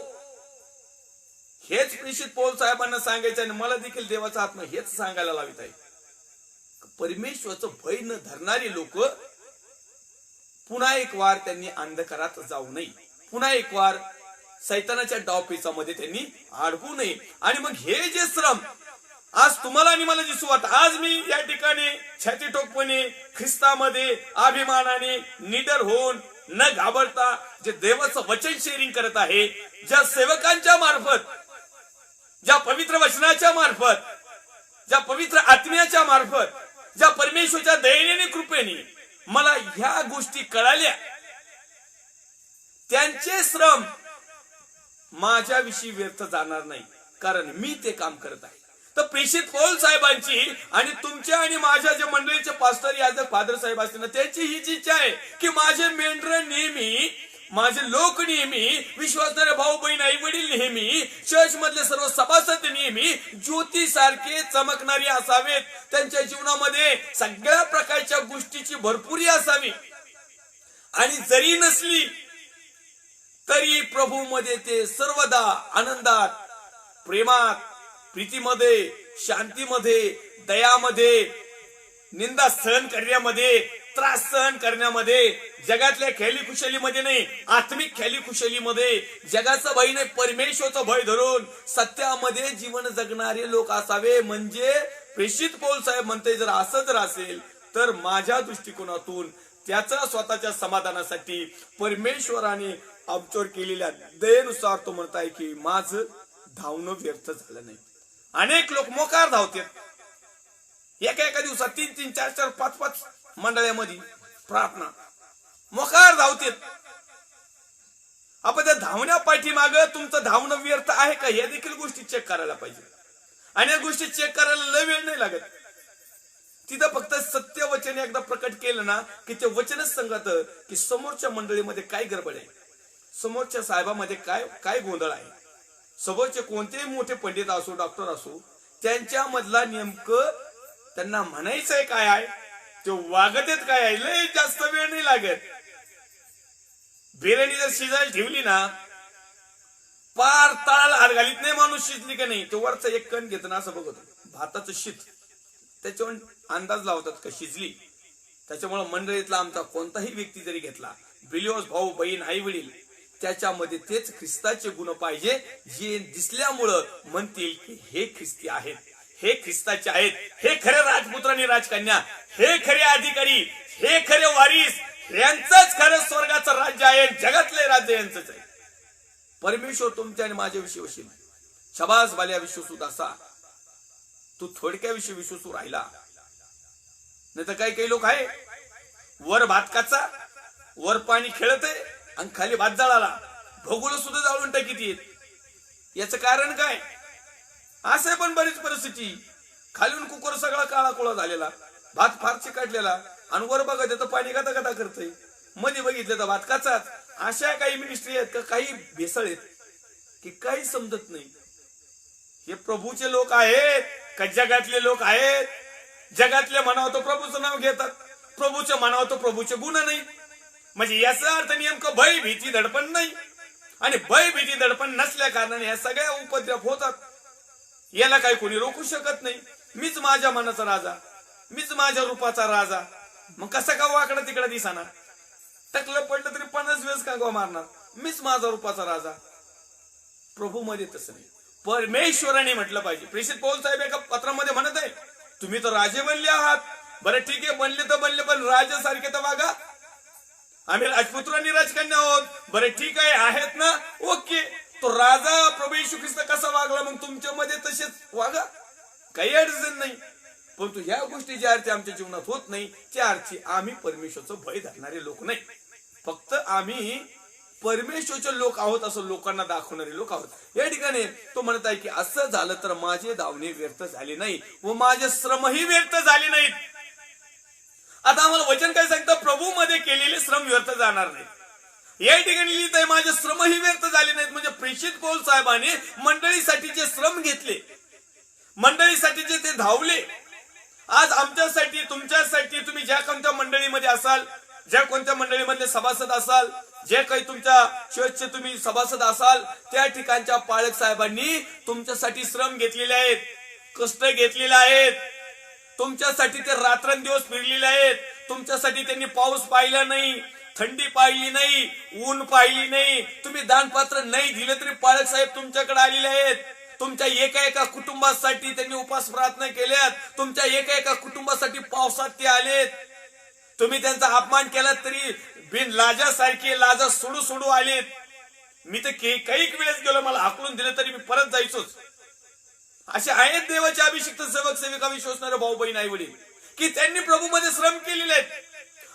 S1: हेच प्रेषित पौल साहेबांना सांगायचं आणि मला देखील देवाचा आत्मा हेच सांगायला लावित आहे. परमेश्वराचं भय न धरणारी लोक पुन्हा एक वार त्यांनी अंधकारात जाऊ नये, पुन्हा एक वार सैतानाच्या डावपेचामध्ये त्यांनी अडकू नये. आणि मग हे जे श्रम आज तुम्हाला आणि मला जी सुवार्ता, आज मी या ठिकाणी छाती ठोकपणे ख्रिस्तामध्ये अभिमानाने निडर होऊन न घाबरता जे देवाचं वचन शेअरिंग करत आहे, ज्या सेवकांच्या मार्फत, ज्या पवित्र वचनाच्या मार्फत, ज्या पवित्र आत्म्याच्या मार्फत, ज्या परमेश्वराच्या दयेने कृपेने मला ह्या गोष्टी कळाल्या, त्यांचे श्रम माझ्याविषयी व्यर्थ जाणार नाही, कारण मी ते काम करत आहे. तर प्रेषित पौल साहेबांची आणि तुमच्या आणि माझ्या जे मंडळीचे पास्टर याजक फादर साहेब असतील ना, त्यांची हीच इच्छा आहे की माझे मेंढर नेहमी, माझे लोक नेहमी, विश्वासणारे भाऊ बहीण आई वडील नेहमी, चर्च मधले सर्व सभासद नेहमी ज्योती सारखे चमकणारी असावेत. त्यांच्या जीवनामध्ये सगळ्या प्रकारच्या गोष्टीची भरपुरी असावी, आणि जरी नसली तरी प्रभू मध्ये ते सर्वदा आनंदात, प्रेमात, प्रीतीमध्ये, शांतीमध्ये, दयामध्ये, निंदा सहन करण्यामध्ये, त्रास सहन करण्यामध्ये, जगातल्या खेळी खुशालीमध्ये नाही, आत्मिक खेळी खुशालीमध्ये, जगाचं भय नाही, परमेश्वराचं भय धरून सत्यामध्ये जीवन जगणारे लोक असावे. म्हणजे प्रेषित पौल साहेब म्हणते, जर असं जर असेल तर माझ्या दृष्टिकोनातून त्याचा स्वतःच्या समाधानासाठी परमेश्वराने आमच्यावर केलेल्या दयेनुसार तो म्हणताय की माझं धावणं व्यर्थ झालं नाही. अनेक लोक मोकार धावतात एका एका दिवसात 3-3, 4-4, 5-5 मंडळामध्ये प्रार्थना मोकार धावतात. आपण त्या धावण्या पाठीमाग तुमचं धावणं व्यर्थ आहे का या देखील गोष्टी चेक करायला पाहिजे. आणि या गोष्टी चेक करायला लय वेळ नाही लागत. तिथं फक्त सत्य वचन एकदा प्रकट केलं ना की ते वचनच सांगत की समोरच्या मंडळीमध्ये काय गडबड आहे, समोरच्या साहेबामध्ये काय काय गोंधळ आहे, समोरचे कोणतेही मोठे पंडित असो डॉक्टर असो त्यांच्या मधला नेमकं त्यांना म्हणायचंय काय आहे, ते वागतेत काय आहे. लय जास्त वेळ नाही लागत. बिर्याणी जर शिजायला ठेवली ना पार तळाला हात घालीत नाही माणूस शिजली का नाही, तो वरचा एक कण घेत ना असं बघतो भाताचं शीत त्याच्यावर अंदाज लावतात का शिजली. त्याच्यामुळे मंडळीतला आमचा कोणताही व्यक्ती जरी घेतला बिलिओस भाऊ बहीण आई वडील त्याच्यामध्ये तेच ख्रिस्ताचे गुण पाहिजे जे दिसल्यामुळं म्हणतील की हे ख्रिस्ती आहेत, हे ख्रिस्ताचे आहेत, हे खरे राजपुत्र आणि राजकन्या, हे खरे अधिकारी, हे खरे वारीस, यांचंच खरं स्वर्गाचं राज्य आहे, जगातले राज्य यांचंच आहे. परमेश्वर तुमच्या आणि माझ्याविषयी वशील. शबास बाल्या विश्वसूत असा तू थोडक्याविषयी विश्वसू राहिला. नाही तर काही काही लोक आहे वर भात काचा वर पाणी खेळत आहे आणि खाली भात जळाला भोगुळ सुद्धा जाळून टाकीत येत. याचं कारण काय असं पण बरीच परिस्थिती. खालून कुकर सगळा काळा कोळा झालेला, भात फार चिकाटलेला आणि वर बघत येतं पाणी गता गता करतय, मध्ये बघितलं तर भात काचाच. अशा काही मिनिस्ट्री आहेत का काही भेसळ आहेत की काही समजत नाही. हे प्रभूचे लोक आहेत का जगातले लोक आहेत. जगातले म्हणावं तो प्रभूचं नाव घेतात, प्रभूचे म्हणावं तो प्रभूचे गुण नाही. म्हणजे याचा अर्थ नेमकं भय भीती दडपण नाही. आणि भय भीती दडपण नसल्या कारणाने या सगळ्या उपद्रव होतात. याला काही कोणी रोखू शकत नाही. मीच माझ्या मनाचा राजा, मीच माझ्या रूपाचा राजा. मग कसं का वाकडं तिकडं दिसाना, टकलं पडलं तरी 50 वेळेस का गो मारणार, मीच माझा रूपाचा राजा. प्रभू मध्ये तसं नाही. परमेश्वराने म्हटलं पाहिजे. प्रेषित पौल साहेब एका पत्रामध्ये म्हणत आहे तुम्ही तर राजे बनले आहात. बरं ठीक आहे बनले तर बनले पण राजासारखे तर वागा. आम्ही राजपुत्र आणि राजकन्या आहोत. बरं ठीक आहे आहेत ना ओके. तो राजा प्रभू येशू ख्रिस्त कसा वागला मग तुमच्या मध्ये तसेच वागा, काही अडचण नाही. परंतु ह्या गोष्टी ज्या अर्थी आमच्या जीवनात होत नाही त्या अर्थी आम्ही परमेश्वरचं भय धरणारे लोक नाही. फक्त आम्ही परमेश्वरचे लोक आहोत असं लोकांना दाखवणारे लोक आहोत. या ठिकाणी तो म्हणत आहे की असं झालं तर माझे धावणे व्यर्थ झाले नाही व माझे श्रमही व्यर्थ झाले नाहीत. आता आम्हाला वचन काय सांगतं, प्रभू मध्ये केलेले श्रम व्यर्थ जाणार नाही. या ठिकाणी लिहित आहे माझे श्रमही व्यर्थ झाले नाहीत. म्हणजे प्रेषित पौल साहेबांनी मंडळीसाठी जे श्रम घेतले, मंडळीसाठी जे ते धावले, आज आमच्यासाठी तुमच्यासाठी तुम्ही ज्या कोणत्या मंडळीमध्ये असाल, ज्या कोणत्या मंडळीमधले सभासद असाल, जे काही तुमच्या चर्चचे तुम्ही सभासद असाल त्या ठिकाणच्या पालक साहेबांनी तुमच्यासाठी श्रम घेतलेले आहेत, कष्ट घेतलेले आहेत. तुमच्यासाठी ते रात्रंदिवस फिरलेले आहेत. तुमच्यासाठी त्यांनी पाऊस पाहिला नाही, थंडी पाहिली नाही, ऊन पाहिली नाही. तुम्ही दानपात्र नाही दिलं तरी पालक साहेब तुमच्याकडे आलेले आहेत. तुमच्या एका एका कुटुंबासाठी त्यांनी उपास प्रार्थना केल्यात. तुमच्या एका एका कुटुंबासाठी पावसात ते आलेत. तुम्ही त्यांचा अपमान केला तरी बिन लाजासारखे लाजा सोडू सोडू आलेत. मी तर काही वेळेस गेलो, मला हाकलून दिलं तरी मी परत जायचोच. असे आहेत देवाचे अभिषिक्त सेवक सेविका विश्वसणारे भाऊ बहीण आई वडील की त्यांनी प्रभूमध्ये श्रम केलेले आहेत.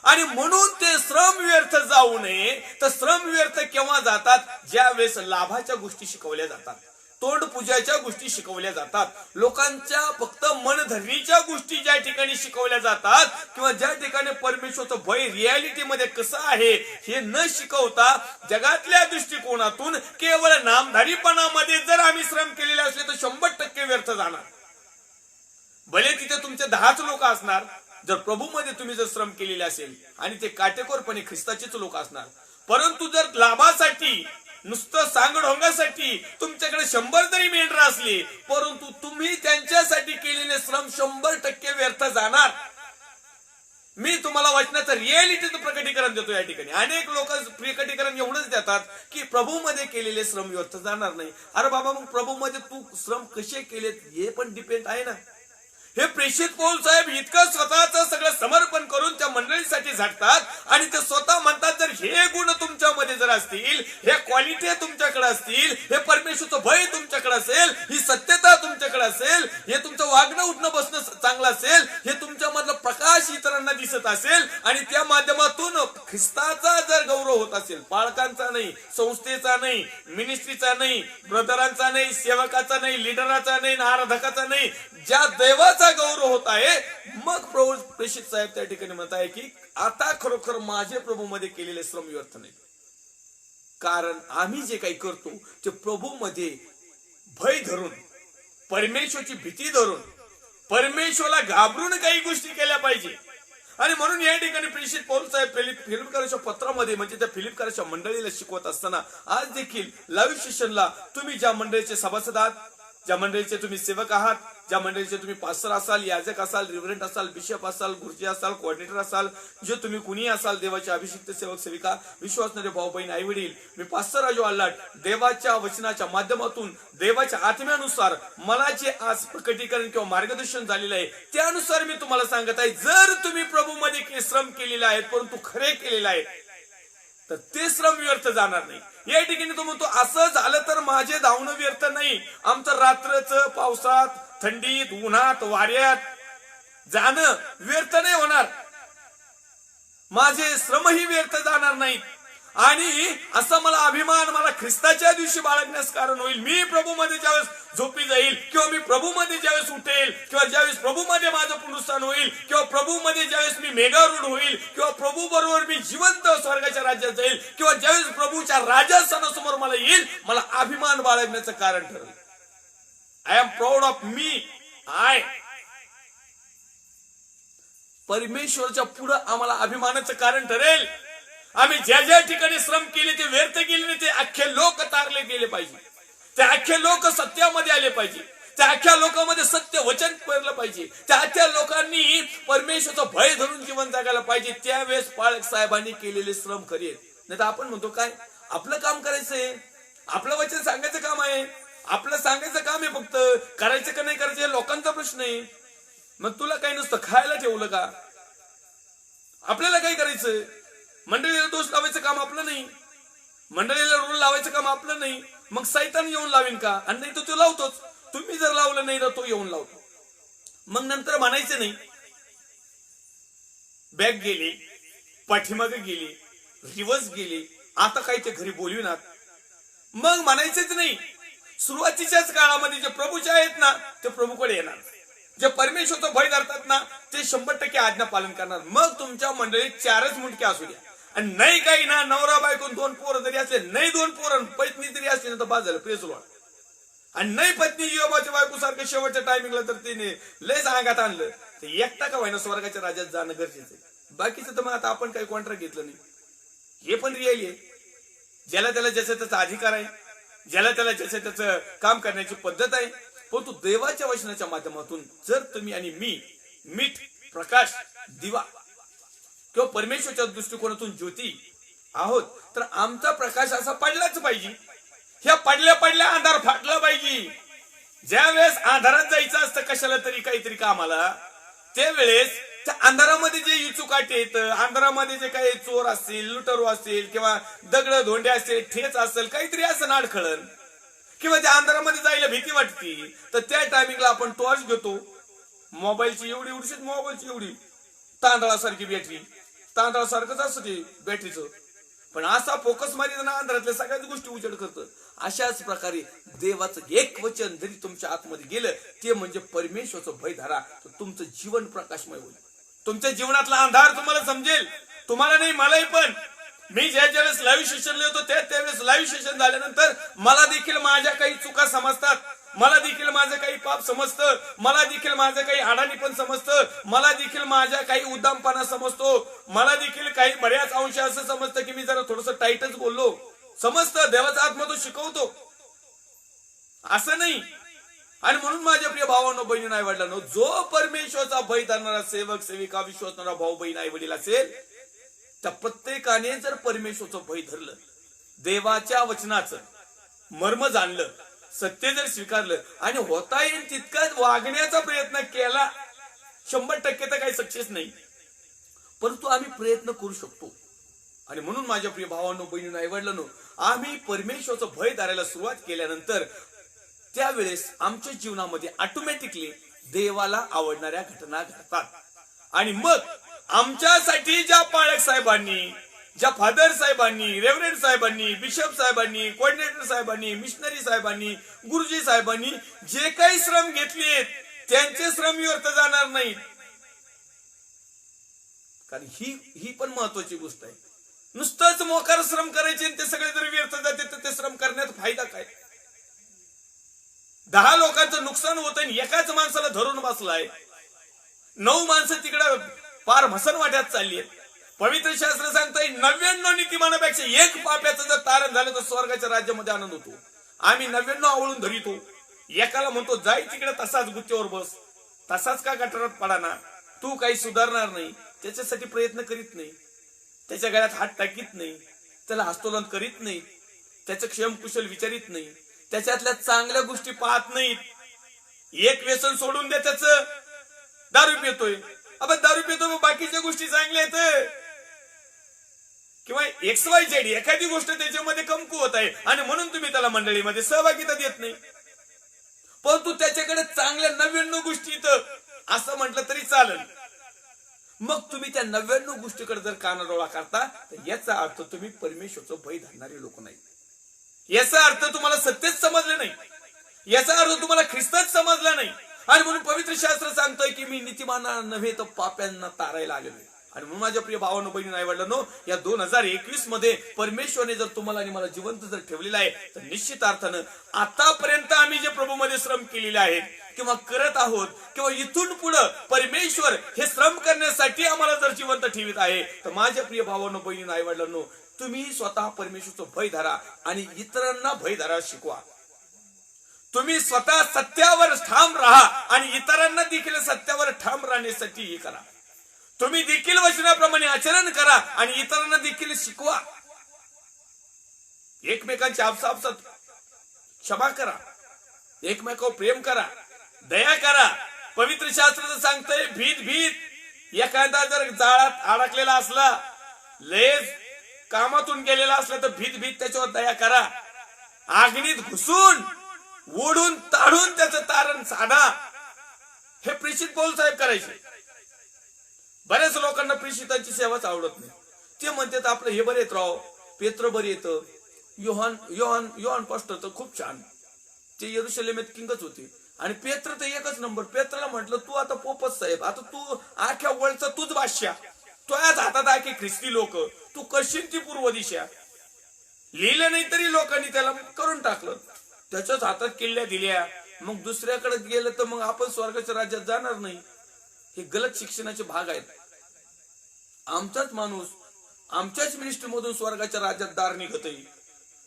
S1: आणि म्हणून ते श्रम व्यर्थ जाऊ नये. तर श्रम व्यर्थ केव्हा जातात, ज्या वेळेस लाभाच्या गोष्टी शिकवल्या जातात, तोंड पूजाच्या गोष्टी शिकवल्या जातात, लोकांच्या फक्त मनधरणीच्या गोष्टी ज्या ठिकाणी शिकवल्या जातात किंवा ज्या ठिकाणी परमेश्वरचं भय रियालिटीमध्ये कसं आहे हे न शिकवता जगातल्या दृष्टिकोनातून केवळ नामधारीपणामध्ये जर आम्ही श्रम केलेले असले तर 100% व्यर्थ जाणार. भले तिथे तुमचे 10च लोक असणार, जर प्रभूमध्ये तुम्ही जर श्रम केलेले असेल आणि ते काटेकोरपणे ख्रिस्ताचेच लोक असणार. परंतु जर लाभासाठी नुसतं सांगडोंगासाठी तुमच्याकडे 100 जरी मेंढर असले परंतु तुम्ही त्यांच्यासाठी केलेले श्रम 100% व्यर्थ जाणार. मी तुम्हाला वचनाचं रियालिटीचं प्रकटीकरण देतो. या ठिकाणी अनेक लोक प्रकटीकरण एवढंच देतात की प्रभूमध्ये केलेले श्रम व्यर्थ जाणार नाही. अरे बाबा मग प्रभूमध्ये तू श्रम कसे केलेत हे पण डिपेंड आहे ना. हे प्रेषित पौल साहेब इतकं स्वतःचं सगळं समर्पण करून त्या मंडळीसाठी झटतात आणि ते स्वतः म्हणतात, जर हे गुण तुमच्यामध्ये जर असतील, हे क्वालिटी तुमच्याकडे असतील, हे परमेश्वरचं भय तुमच्याकडे असेल, ही सत्यता तुमच्याकडे असेल, हे तुमचं वागणं उठणं बसणं चांगलं असेल, हे तुमच्यामधलं प्रकाश इतरांना दिसत असेल आणि त्या माध्यमातून ख्रिस्ताचा जर गौरव होत असेल, पालकांचा नाही, संस्थेचा नाही, मिनिस्ट्रीचा नाही, ब्रदरांचा नाही, सेवकाचा नाही, लिडराचा नाही, आराधकाचा नाही, ज्या देवाचा गौरव होत आहे, मग प्रभू प्रेषित साहेब त्या ठिकाणी म्हणत आहे की आता खरोखर माझे प्रभू मध्ये केलेले श्रम व्यर्थ नाही. कारण आम्ही जे काही करतो ते प्रभू मध्ये भय धरून, परमेश्वरची भीती धरून, परमेश्वरला घाबरून काही गोष्टी केल्या पाहिजे. आणि म्हणून या ठिकाणी प्रेषित पौल साहेब फिलिपकरांच्या पत्रामध्ये म्हणजे त्या फिलिपकरांच्या मंडळीला शिकवत असताना आज देखील लाईव्ह सेशनला तुम्ही ज्या मंडळीचे सभासद आहात, ज्या मंडळीचे तुम्ही सेवक आहात, ज्या मंडळीचे तुम्ही पास्टर असाल, याजक असाल, रिव्हरंट असाल, बिशप असाल, गुरुजी असाल, कोऑर्डिनेटर असाल, जे तुम्ही कुणी असाल, देवाचे अभिषिक्त सेवक सेविका, विश्वासणारे भाऊ बहीण आई वडील, मी पास्टर राजू आल्हाट देवाच्या वचनाच्या माध्यमातून देवाच्या आत्म्यानुसार मला जे आज प्रकटीकरण किंवा मार्गदर्शन झालेलं आहे त्यानुसार मी तुम्हाला सांगत आहे, जर तुम्ही प्रभूमध्ये श्रम केलेले आहेत परंतु खरे केलेले आहेत तर ते श्रम व्यर्थ जाणार नाही. या ठिकाणी तो म्हणतो असं झालं तर माझे धावणं व्यर्थ नाही, आमचं रात्रचं पावसात, थंडीत, उन्हात, वाऱ्यात जाणं व्यर्थ नाही होणार, माझे श्रमही व्यर्थ जाणार नाहीत. आणि असा मला अभिमान मला ख्रिस्ताच्या दिवशी बाळगण्यास कारण होईल. मी प्रभूमध्ये ज्यावेळेस झोपी जाईल किंवा मी प्रभूमध्ये ज्यावेळेस उठेल किंवा ज्यावेळेस प्रभूमध्ये माझं पुनरुत्थान होईल किंवा प्रभूमध्ये ज्यावेळेस मी मेघारूढ होईल किंवा प्रभू बरोबर मी जिवंत स्वर्गाच्या राज्यात जाईल किंवा ज्यावेळेस प्रभूच्या राजासनासमोर मला येईल, मला अभिमान बाळगण्याचं कारण ठरेल. I am proud of me. परमेश्वरच्या पुढे आम्हाला अभिमानाचं कारण ठरेल. आम्ही ज्या ज्या ठिकाणी श्रम केले ते व्यर्थ गेले नाही, ते अख्खे लोक तारले गेले पाहिजे, ते अख्खे लोक सत्यामध्ये आले पाहिजे, त्या अख्ख्या लोकांमध्ये सत्य वचन पेरलं पाहिजे, त्या अख्ख्या लोकांनी परमेश्वरचं भय धरून जीवन जगायला पाहिजे. त्यावेळेस पाळक साहेबांनी केलेले श्रम खरे आहेत. नाही तर आपण म्हणतो काय आपलं काम करायचंय, आपलं वचन सांगायचं काम आहे, आपलं सांगायचं काम आहे, फक्त करायचं का नाही करायचं लोकांचा प्रश्न आहे. मग तुला काही नसतं, खायला ठेवलं का? आपल्याला काय करायचं? मंडळीला दोष लावायचं काम आपलं नाही, मंडळीला रोल लावायचं काम आपलं नाही. मग सैतान येऊन लावेन का? आणि नाही तर तो लावतोच. तुम्ही जर लावलं नाही तर तो येऊन लावतो. मग नंतर म्हणायचं नाही बॅग गेली, पाठीमागे गेली, रिवर्स गेली, आता काय ते घरी बोलविनात. मग म्हणायचंच नाही. सुरुवातीच्याच काळामध्ये जे प्रभूचे आहेत ना ते प्रभूकडे येणार, जे परमेश्वरचं भय धरतात ना ते 100% आज्ञा पालन करणार. मग तुमच्या मंडळीत 4च मुंडके असू द्या आणि नाही काही ना, नवरा बायकोन 2 पोरं जरी असले, नाही 2 पोरं पत्नी जरी असली ना तर बाद झालं, प्रेज लॉर्ड. आणि नाही पत्नी योबाच्या बायको सारखं शेवटच्या टायमिंगला तर तिने लय सांगात आणलं तर एकटा का व्हायना स्वर्गाच्या राज्यात जाणं गरजेचं आहे. बाकीचं तर मग आता आपण काही कॉन्ट्रॅक्ट घेतलं नाही, हे पण रिअल आहे. ज्याला त्याला ज्याचा त्याचा अधिकार आहे, ज्याला त्याला ज्याचं त्याचं काम करण्याची पद्धत आहे. परंतु देवाच्या वचनाच्या माध्यमातून जर तुम्ही आणि मी मीठ, प्रकाश, दिवा किंवा परमेश्वरच्या दृष्टिकोनातून ज्योती आहोत तर आमचा प्रकाश असा पडलाच पाहिजे. ह्या पडल्या पडल्या अंधार फाटला पाहिजे. ज्या वेळेस अंधारात जायचं असतं कशाला तरी काहीतरी कामाला, त्यावेळेस त्या अंधारामध्ये जे इचुकाटे येत, अंधारामध्ये जे काही चोर असतील, लुटारू असतील किंवा दगड धोंडे असतील, ठेच असेल, काहीतरी असं नाडखळण किंवा त्या अंधारामध्ये जायला भीती वाटती तर त्या टायमिंगला आपण टॉर्च घेतो. मोबाईलची एवढीच मोबाईलची एवढी तांदळासारखी बॅटरी, तांदळासारखंच असतं ते बॅटरीचं, पण असा फोकस मारी ना अंधारातल्या सगळ्याच गोष्टी उजेड करतं. अशाच प्रकारे देवाचं एक वचन जरी तुमच्या आतमध्ये गेलं ते म्हणजे परमेश्वरचं भय धरा, तर तुमचं जीवन प्रकाशमय होईल. तुमच्या जीवनातला अंधार तुम्हाला समजेल. तुम्हाला नाही मलाही पण. मी ज्या ज्यावेळेस लाईव्ह सेशनला होतो त्यावेळेस लाईव्ह सेशन झाल्यानंतर मला देखील माझ्या काही चुका समजतात, मला देखील माझं काही पाप समजतं, मला देखील माझं काही अडाणी पण समजतं, मला देखील माझ्या काही उद्दामपणा समजतो, मला देखील काही बऱ्याच अंश असं समजतं की मी जरा थोडस टाईटच बोललो, समजतं. देवाचा आत्मा तो शिकवतो, असं नाही. आणि म्हणून माझ्या प्रिय भावांनो, बहिणी, आई वडिलांनो, जो परमेश्वरचा भय धरणारा सेवक सेविका, विश्वासणारा भाऊ बहीण आई वडील असेल त्या प्रत्येकाने जर परमेश्वरचं भय धरलं, देवाच्या वचनाचं मर्म जाणलं, सत्य जर स्वीकारलं आणि होता येईल तितकाच वागण्याचा प्रयत्न केला 100% तर काही सक्सेस नाही, परंतु आम्ही प्रयत्न करू शकतो. आणि म्हणून माझ्या प्रिय भावांनो, बहिणींनो, आईवडिलांनो, आम्ही परमेश्वराचं भय धरायला सुरुवात केल्यानंतर त्यावेळेस आमच्या जीवनामध्ये ऑटोमॅटिकली देवाला आवडणाऱ्या घटना घडतात. आणि मग आमच्यासाठी ज्या पाळक साहेबांनी, ज्या फादर साहेबांनी, रेव्हरंड साहेबांनी, बिशप साहेबांनी, कोऑर्डिनेटर साहेबांनी, मिशनरी साहेबांनी, गुरुजी साहेबांनी जे काही श्रम घेतलेत त्यांचे श्रम व्यर्थ जाणार नाहीत. कारण ही पण महत्वाची गोष्ट आहे. नुसतंच मोकार श्रम करायचे आणि ते सगळे जर व्यर्थ जाते तर ते श्रम करण्यात फायदा काय? 10 लोकांचं नुकसान होत आणि एकाच माणसाला धरून बसलाय. 9 माणसं तिकडे पार मसन वाट्यात चालली आहेत. पवित्र शास्त्र सांगताय 99 नीतिमानापेक्षा एक पाप्याचं जर तारण झालं तर स्वर्गाच्या राज्यामध्ये आनंद होतो. आम्ही 99 आवळून धरितो, एकाला म्हणतो जाय तिकडे तसाच गुत्त्यावर बस, तसाच का गटारात पडा ना, तू काही सुधारणार नाही, त्याच्यासाठी प्रयत्न करीत नाही, त्याच्या गळ्यात हात टाकीत नाही, त्याला हस्तोलन करीत नाही, त्याचं क्षेमकुशल विचारित नाही, त्याच्यातल्या चांगल्या गोष्टी पाहत नाहीत. एक व्यसन सोडून दे त्याचं, दारू पितोय, आपण दारू पितो मग बाकीच्या गोष्टी चांगल्या आहेत, किंवा XYZ एखादी गोष्ट त्याच्यामध्ये कमकुवत आहे आणि म्हणून तुम्ही त्याला मंडळीमध्ये सहभागिता देत नाही. परंतु त्याच्याकडे चांगल्या 99 गोष्टी असं म्हटलं तरी चालेल. मग तुम्ही त्या 99 गोष्टीकडे जर कानाडोळा करता तर याचा अर्थ तुम्ही परमेश्वरचं भय धरणारे लोक नाही. याचा अर्थ तुम्हाला सत्यच समजले नाही, याचा अर्थ तुम्हाला ख्रिस्तच समजला नाही. आणि म्हणून पवित्र शास्त्र सांगतोय की मी नीतिमाना नव्हे तर पाप्यांना तारायला आलेलो आहे. आणि म्हणून माझ्या प्रिय भावांनो, बहिणींनो, आईवडिलांनो, या 2021 मध्ये परमेश्वरने जर तुम्हाला आणि मला जिवंत जर ठेवलेला आहे तर निश्चित अर्थानं आतापर्यंत आम्ही जे प्रभूमध्ये श्रम केलेले आहेत किंवा करत आहोत किंवा इथून पुढे परमेश्वर हे श्रम करण्यासाठी आम्हाला जर जिवंत ठेवित आहे तर माझ्या प्रिय भावांनो, बहिणींनो, आईवडिलांनो, तुम्ही स्वतः परमेश्वरचं भय धरा आणि इतरांना भय धरा शिकवा. तुम्ही स्वतः सत्यावर ठाम राहा आणि इतरांना देखील सत्यावर ठाम राहण्यासाठी हे करा. तुम्ही देखील वचनाप्रमाणे आचरण करा आणि इतरांना देखील शिकवा. एकमेकांची आपसापसात क्षमा करा, एकमेकावर प्रेम करा, दया करा. पवित्र शास्त्र सांगतंय भीत एखादा जर जाळात अडकलेला असला, लेज कामातून गेलेला असला तर भीत त्याच्यावर दया करा. आग्नीत घुसून ओढून ताडून त्याचं तारण साधा. हे प्रेषित पौल साहेब करायचे. बऱ्याच लोकांना प्रेषितांची सेवाच आवडत नाही. ते म्हणतात आपलं हे बरे येत राव, पेत्र बरे येतं, योहान पास्टर तर खूप छान, ते यरुशलेमेत किंगच होते. आणि पेत्र तर एकच नंबर. पेत्राला म्हटलं तू आता पोपच साहेब, आता तू आख्या वर्ल्डचा तूच बादशाह, तुझ्याच हातात आखे ख्रिस्ती लोक, तू करशील ती पूर्व दिशा. लिहिलं नाही तरी लोकांनी त्याला करून टाकलं, त्याच्याच हातात किल्ल्या दिल्या. मग दुसऱ्याकडे गेलं तर मग आपण स्वर्गाच्या राज्यात जाणार नाही. हे गलत शिक्षणाचे भाग आहेत. आमचाच माणूस आमच्याच मिनिस्ट्री मधून स्वर्गाच्या राज्यात दार निघतय,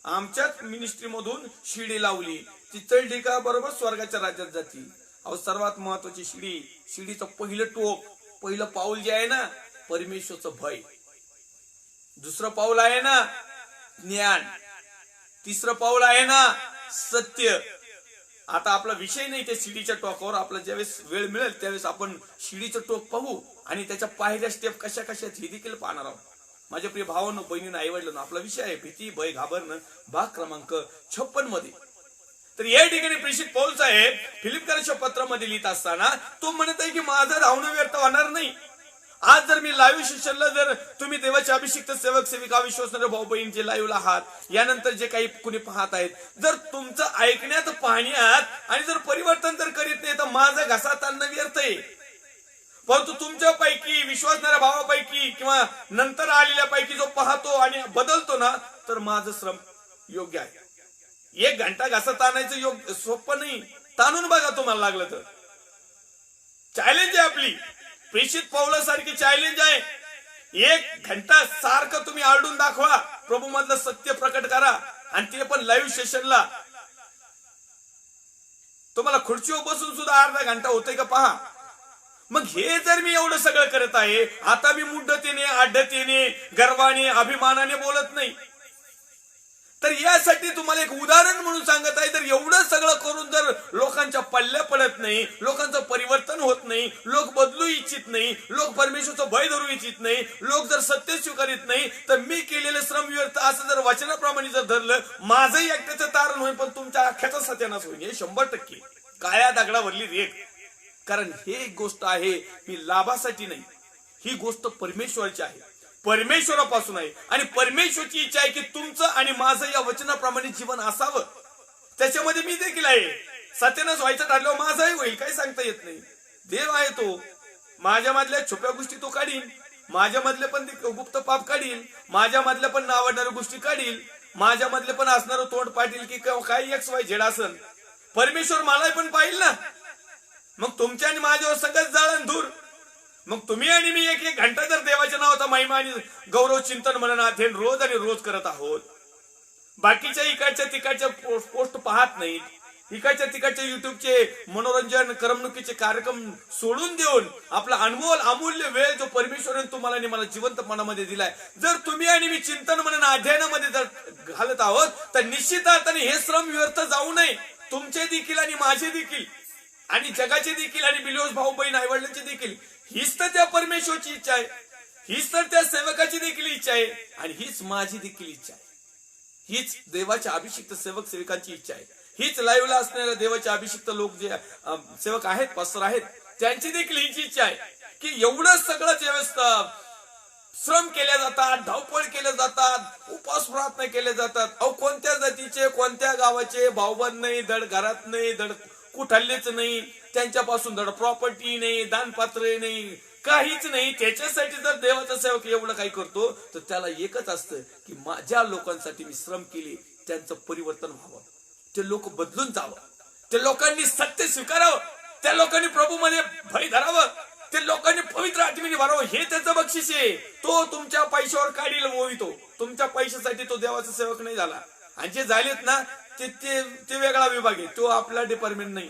S1: आमच्याच मिनिस्ट्री मधून शिडी लावली ती चढली का बरोबर स्वर्गाच्या राज्यात जाती. अहो, सर्वात महत्वाची शिडीचं पहिलं टोक, पहिलं पाऊल जे आहे ना परमेश्वरचं भय, दुसरं पाऊल आहे ना ज्ञान, तिसरं पाऊल आहे ना सत्य. आता आपला विषय नाही त्या शिडीच्या टोकावर, आपला ज्यावेळेस वेळ मिळेल त्यावेळेस आपण शिडीचं टोक पाहू आणि त्याच्या पायऱ्या स्टेप कशा कशात हे देखील पाहणार आहोत. माझ्या प्रिय भावांनो, बहिणींनो, आईवडिलांनो, आपला विषय आहे भीती, भय, घाबरणं, भाग क्रमांक 56 मध्ये. तर या ठिकाणी प्रेषित पौल साहेब फिलिप्पियरांच्या पत्रामध्ये लिहित असताना तो म्हणत आहे की माझं धावणं व्यर्थ होणार नाही. आज जर मी लाईव्ह सेशनला जर तुम्ही देवाचे अभिषिक्त सेवक सेविका विश्वासणारे भाऊ बहीण जे लाईव्हला आहात, यानंतर जे काही कुणी पाहत आहेत, जर तुमचं ऐकण्यात पाहण्यात आणि जर परिवर्तन जर करीत नाही तर माझा घसा ताणणं व्यर्थ आहे. परंतु तुमच्यापैकी विश्वासणाऱ्या भावापैकी किंवा नंतर आलेल्या पैकी जो पाहतो आणि बदलतो ना तर माझं श्रम योग्य आहे. 1 घंटा घसा ताणायचं योग्य सोपं नाही. ताणून बघा तुम्हाला लागलं तर. चॅलेंज आहे आपली, प्रेषित पौलासारखी चॅलेंज आहे. 1 घंटा सारखं तुम्ही आरडून दाखवा, प्रभू मधलं सत्य प्रकट करा आणि ते पण लाईव्ह सेशनला. तुम्हाला खुर्चीवर बसून सुद्धा अर्धा घंटा होतोय का पहा. मग हे जर मी एवढं सगळं करत आहे, आता मी मुड्डतेने, आड्डतेने, गर्वाने, अभिमानाने बोलत नाही. तर यासाठी तुम्हाला एक उदाहरण म्हणून सांगत आहे. तर एवढं सगळं करून जर लोकांच्या पल्ल्या पडत नाही, लोकांचं परिवर्तन होत नाही, लोक बदलू इच्छित नाही, लोक परमेश्वरचं भय धरू इच्छित नाही, लोक जर सत्य स्वीकारित नाही, तर मी केलेलं श्रम व्यर्थ असं जर वचनाप्रमाणे जर धरलं, माझंही एकट्याचं तारण होईल, पण तुमच्या अख्ख्याचा सत्यानाश होईल. हे 100% काळ्या दगडावरली रेख. कारण हे एक गोष्ट आहे, मी लाभासाठी नाही, ही गोष्ट परमेश्वराची आहे, परमेश्वरापासून आहे. आणि परमेश्वरची इच्छा आहे की तुमचं आणि माझं या वचनाप्रमाणे जीवन असावं. त्याच्यामध्ये मी देखील आहे. सत्यानाश व्हायचं ठरल्यावर माझाही होईल, काही सांगता येत नाही. देव आहे तो. माझ्या मधल्या छोट्या गोष्टी तो काढील, माझ्या मधले पण गुप्त पाप काढील, माझ्या मधल्या पण नावडणाऱ्या गोष्टी काढील, माझ्या मधले पण असणारं तोंड पाटील की काय XY असन. परमेश्वर मलाही पण पाहिल ना. मग तुमच्या आणि माझ्यावर सगळं जाळण दूर. मग तुम्ही आणि मी एक घंटा जर देवाच्या नावाचा महिमा आणि गौरव चिंतन म्हणून अध्ययन रोज आणि रोज करत आहोत, बाकीच्या इकडच्या तिकडच्या पोस्ट पाहत नाहीत, इकडच्या तिकडच्या युट्यूबचे मनोरंजन करमणुकीचे कार्यक्रम सोडून देऊन आपला अनमोल अमूल्य वेळ जो परमेश्वराने तुम्हाला आणि मला जिवंत मनामध्ये दिलाय, जर तुम्ही आणि मी चिंतन म्हणून अध्ययनामध्ये जर घालत आहोत, तर निश्चित अर्थाने हे श्रम व्यर्थ जाऊ नये. तुमचे देखील आणि माझे देखील आणि जगाचे देखील आणि बिलिओस भाऊ बहीण आईवडिलांची देखील हीच तर त्या परमेश्वरची इच्छा आहे, हीच तर त्या सेवकाची देखील इच्छा आहे, आणि हीच माझी देखील इच्छा आहे. हीच देवाच्या अभिषिक्त सेवक सेविकांची इच्छा आहे. हीच लाईव्हला असणाऱ्या देवाचे अभिषिक्त लोक जे सेवक आहेत, पास्टर आहेत, त्यांची देखील हीच इच्छा आहे की एवढं सगळं व्यवस्था श्रम केल्या जातात, धावपळ केल्या जातात, उपवास प्रार्थना केल्या जातात. अहो कोणत्या जातीचे, कोणत्या गावाचे भाऊबंद नाही, धड घरात नाही, धड कुठलेच नाही, त्यांच्यापासून धड प्रॉपर्टी नाही, दानपात्र नाही, काहीच नाही. त्याच्यासाठी जर देवाचा सेवक एवढं काही करतो, तर त्याला एकच असतं की ज्या लोकांसाठी मी श्रम केले त्यांचं परिवर्तन व्हावं, ते लोक बदलून जावं, ते लोकांनी सत्य स्वीकारावं, त्या लोकांनी प्रभूमध्ये भय धरावं, ते लोकांनी पवित्र आत्म्याने भरावं. हे त्याचं बक्षीस आहे. तो तुमच्या पैशावर काढील मोहितो. तुमच्या पैशासाठी तो देवाचा सेवक नाही झाला. आणि जे झालेत ना ते वेगळा विभाग आहे. तो आपला डिपार्टमेंट नाही.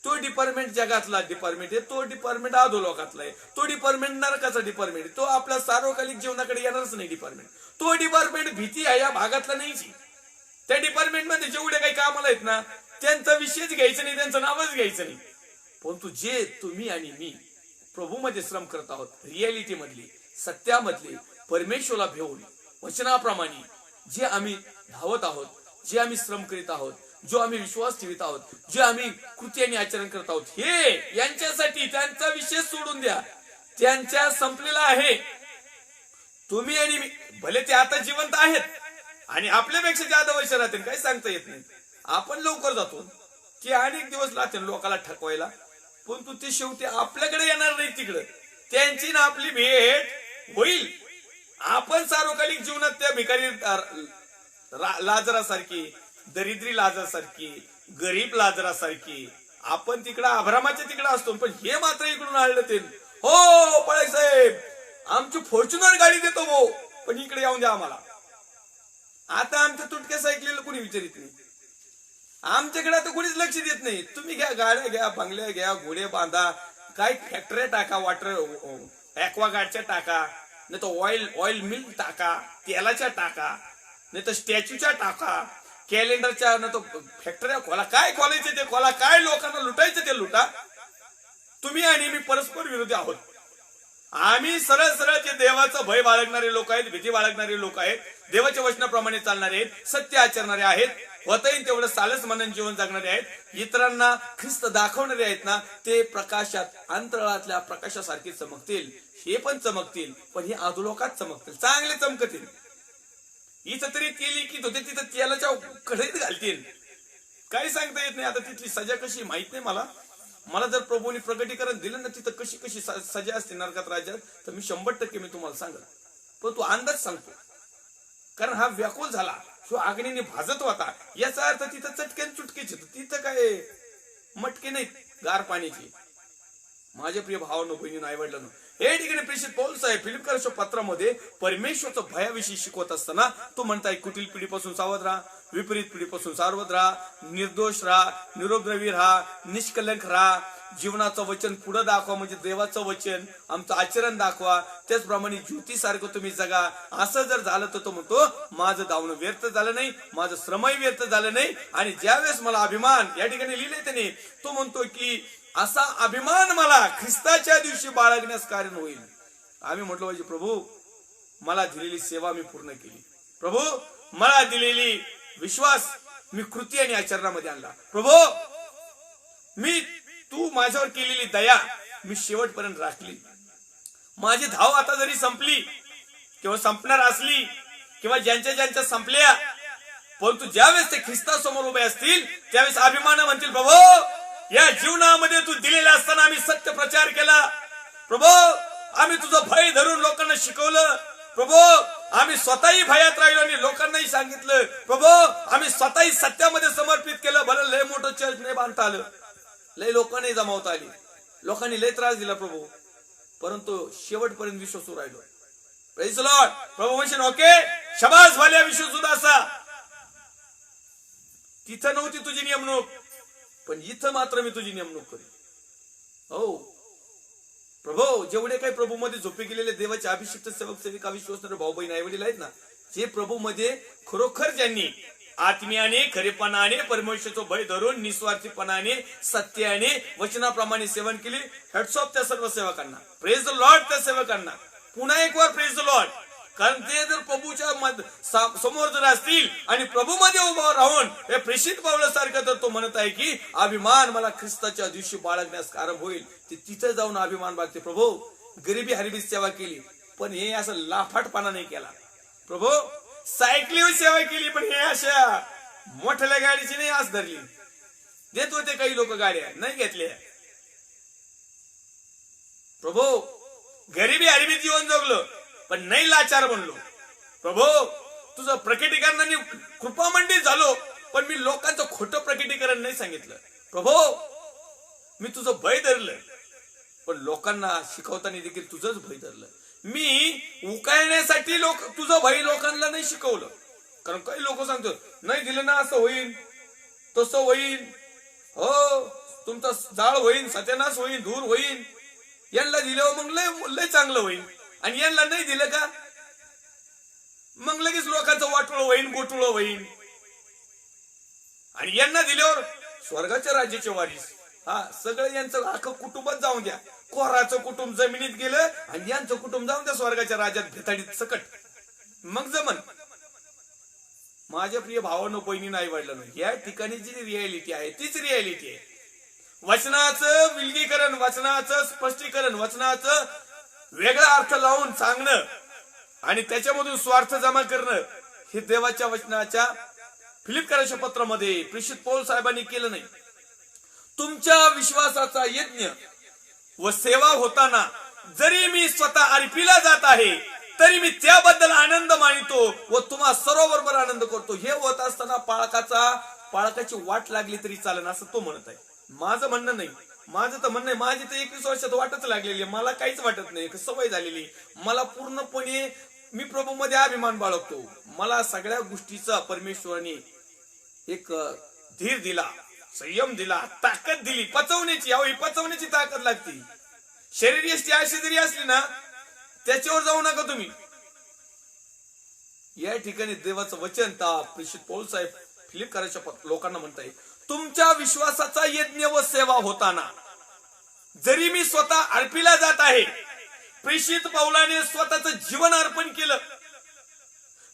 S1: तो डिपार्टमेंट जगातला डिपार्टमेंट आहे. तो डिपार्टमेंट अधोलोकातला आहे. तो डिपार्टमेंट नरकाचा डिपार्टमेंट आहे. तो आपल्या सार्वकालिक जीवनाकडे येणारच नाही डिपार्टमेंट. तो डिपार्टमेंट भीती आहे या भागातला नाहीच. त्या डिपार्टमेंट मध्ये जेवढे काही कामाला आहेत ना, त्यांचा विषयच घ्यायचं नाही, त्यांचं नावच घ्यायचं नाही. परंतु जे तुम्ही आणि मी प्रभूमध्ये श्रम करत आहोत, रियालिटी मधली, सत्यामधली, परमेश्वराला भेऊन वचनाप्रमाणे जे आम्ही धावत आहोत, जे आम्ही श्रम करीत आहोत, जो आम्ही विश्वास ठेवित आहोत, जे आम्ही कृती आणि आचरण करत आहोत, हे यांच्यासाठी त्यांचा विषय सोडून द्या. त्यांच्या संपलेला आहे. तुम्ही आणि मी भले ते आता जिवंत आहेत आणि आपल्यापेक्षा जादा वर्ष राहतील, काही सांगता येत नाही. आपण लवकर जातो की अनेक दिवस लागतील लोकांना ठकवायला, परंतु ते शेवटी आपल्याकडे येणार नाही. तिकडे त्यांची ना आपली भेट होईल. आपण सार्वकालिक जीवनात त्या भिकारी लाजरासारखी, दरिद्री लाजरासारखी, गरीब लाजरासारखी आपण तिकडे अभ्रामाच्या तिकडे असतो, पण हे मात्र इकडून आणलं ते. हो पळे साहेब, आमची फॉर्च्युनर गाडी देतो भाऊ, पण इकडे येऊन द्या आम्हाला. आता आमच्या तुटक्या सायकलीला कोणी विचारित नाही. आमच्याकडे आता कोणीच लक्ष देत नाही. तुम्ही घ्या, गाड्या घ्या, बंगल्या घ्या, घोडे बांधा, काय फॅक्टऱ्या टाका, वॉटर ऍक्वागार्डच्या टाका, नाही तर ऑइल मिल टाका, तेलाच्या टाका, नाही तर स्टॅच्यूच्या टाका, कॅलेंडरच्या, नाही तर फॅक्टऱ्या खोला. काय खोलायचे ते खोला, काय लोकांना लुटायचं ते लुटा. तुम्ही आणि मी परस्पर विरोधी आहोत. आम्ही सरळ सरळ जे देवाचं भय बाळगणारे लोक आहेत, भीती बाळगणारे लोक आहेत, देवाच्या वचनाप्रमाणे चालणारे आहेत, सत्य आचरणारे आहेत, होता येईल तेवढं सालस मनन जीवन जगणारे आहेत, इतरांना ख्रिस्त दाखवणारे आहेत ना, ते प्रकाशात अंतराळातल्या प्रकाशासारखे चमकतील. हे पण चमकतील, पण हे अधोलोकात चमकतील, चांगले चमकतील. इथं तरी तेल लिखित होते, तिथं तेलाच्या कढईत घालतील. काही सांगता येत नाही. आता तिथली सजा कशी माहित नाही मला. मला जर प्रभूने प्रगटीकरण दिलं ना, तिथं कशी कशी सजा असते नरकात राज्यात, तर मी 100% मी तुम्हाला सांगेन. पण तो अंदाज सांगतो, कारण हा व्याकुळ झाला, तो अग्नीने भाजत होता. याचा अर्थ तिथं चटक्यान चुटकीच, तिथं काय मटके नाहीत गार पाण्याची. माझ्या प्रिय भावांनो, बहिणींनो, आई वडिलांनो, हे ठिकाणी प्रेषित पौल साहेब फिलिप्पियराच्या पत्रामध्ये परमेश्वरचं भयाविषयी शिकवत असताना तो म्हणताय कुटील पिढीपासून सावध राहा, विपरीत पिढीपासून सावध राहा, निर्दोष राहा, निरुपद्रवी राहा, निष्कलंक राहा, जीवनाचं वचन पुढे दाखवा, म्हणजे देवाचं वचन आमचं आचरण दाखवा, त्याचप्रमाणे ज्योतीसारखं तुम्ही जगा. असं जर झालं तर तो म्हणतो माझं धावणं व्यर्थ झालं नाही, माझं श्रमही व्यर्थ झालं नाही. आणि ज्यावेळेस मला अभिमान, या ठिकाणी लिहिलंय त्याने, तो म्हणतो की असा अभिमान मला ख्रिस्ताच्या दिवशी बाळगण्यास कारण होईल. आम्ही म्हटलं पाहिजे प्रभू मला दिलेली सेवा मी पूर्ण केली, प्रभू मला दिलेली विश्वास मी कृती आणि आचरणामध्ये आणला, प्रभू मी तू माझ्यावर केलेली दया मी शेवटपर्यंत राखली. माझी धाव आता जरी संपली किंवा संपणार असली किंवा ज्यांच्या संपल्या, परंतु ज्यावेळेस ते ख्रिस्तासमोर उभे असतील त्यावेळेस अभिमान म्हणतील प्रभू या जीवनामध्ये तू दिलेला असताना आम्ही सत्य प्रचार केला, प्रभू आम्ही तुझं भय धरून लोकांना शिकवलं, प्रभू आम्ही स्वतःही भयात राहिलो आणि लोकांनाही सांगितलं, प्रभू आम्ही स्वतःही सत्यामध्ये समर्पित केलं. भलं लय मोठं चर्च नाही बांधता आलं, लय लोकांनी जमावता आली, लोकांनी लय त्रास दिला प्रभू, परंतु शेवटपर्यंत विश्वासू राहिलो. Praise the Lord. प्रभू म्हणशील ओके शबास भाल्या विश्वासू असा. तिथं नव्हती तुझी नेमणूक, पण इथं मात्र मी तुझी नेमणूक करी. हो प्रभू जेवढे काही प्रभू मध्ये झोपे गेलेले देवाचे अभिषिक्त सेवक सेविका विश्वासणारे भाऊ बहीण आई वडील आहेत ना, जे प्रभू मध्ये खरोखर ज्यांनी आत्म्याने खरेपणाने परमेश्वराचं भय धरून निस्वार्थीपणाने सत्याने वचनाप्रमाणे सेवन केले, हेड्स ऑफ त्या सर्व सेवकांना. प्रेज द लॉर्ड त्या सेवकांना. पुन्हा एक वार प्रेज द लॉर्ड. कारण ते जर प्रभूच्या समोर जर असतील आणि प्रभू मध्ये उभा राहून हे प्रेषित पावलासारखं तर तो म्हणत आहे की अभिमान मला ख्रिस्ताच्या दिवशी बाळगण्यास कारण होईल. ते तिथे जाऊन अभिमान बाळगते. प्रभू गरिबी हरिबीत सेवा केली पण हे असं लाफाटपणा नाही केला, प्रभू सायकलीवर सेवा केली पण हे अशा मोठ्या गाडीची नाही आस धरली. देत होते काही लोक गाड्या नाही घेतल्या. प्रभू गरिबी हरिबीत जीवन जगलो पण नाही लाचार बनलो. प्रभू तुझं प्रकटीकरणाने कृपामंडित झालो पण मी लोकांचं खोटं प्रकटीकरण नाही सांगितलं. प्रभू मी तुझं भय धरलं पण लोकांना शिकवताना देखील तुझंच भय धरलं. मी उकाळण्यासाठी तुझं भय लोकांना नाही शिकवलं. कारण काही लोक सांगतो नाही दिलं ना असं होईल तसं होईल, हो तुमचा जाळ होईल, सत्यानाश होईल, धूर होईल. यांना दिल्यावर मग लय चांगलं होईल आणि यांना नाही दिलं का मग लगेच लोकांचं वाटोळ होईल, गोटुळ होईल. आणि यांना दिल्यावर स्वर्गाच्या राज्याचे वारीस. हा सगळं यांचं अख्खं कुटुंबच जाऊन द्या. कोराचं कुटुंब जमिनीत गेलं आणि यांचं कुटुंब जाऊन द्या स्वर्गाच्या राज्यात भेताडीत सकट. मग जमन. माझ्या प्रिय भावांनो बहिणी नाही वाढलं नाही, या ठिकाणी जी रियालिटी आहे तीच रियालिटी आहे. वचनाचं विलगीकरण, वचनाचं स्पष्टीकरण, वचनाचं वेगळा अर्थ लावून सांगणं आणि त्याच्यामधून स्वार्थ जमा करणं हे देवाच्या वचनाच्या फिलिप्पियराच्या पत्रामध्ये प्रेषित पौल साहेबांनी केलं नाही. तुमच्या विश्वासाचा यज्ञ व सेवा होताना जरी मी स्वतः अर्पीला जात आहे तरी मी त्याबद्दल आनंद मानितो व तुम्हा सर्वबरोबर आनंद करतो. हे होत असताना पाळकाची वाट लागली तरी चालेल असं तो म्हणत आहे. माझं म्हणणं नाही, माझं तर म्हणणं आहे, माझी तर 21 वर्षात वाटच लागलेली आहे, मला काहीच वाटत नाही, सवय झालेली. मला पूर्णपणे मी प्रभू मध्ये अभिमान बाळगतो. मला सगळ्या गोष्टीचा परमेश्वराने एक धीर दिला, संयम दिला, ताकद दिली पचवण्याची. यावेळी पचवण्याची ताकद लागते. शरीर यष्टी अशी जरी असली ना त्याच्यावर जाऊ नका तुम्ही. या ठिकाणी देवाचं वचन प्रेषित पौल साहेब फिलिप्पियराच्या लोकांना म्हणताय तुमच्या विश्वासाचा यज्ञ व सेवा होताना जरी मी स्वतः अर्पीला जात आहे. प्रेषित पौलाने स्वतःचं जीवन अर्पण केलं.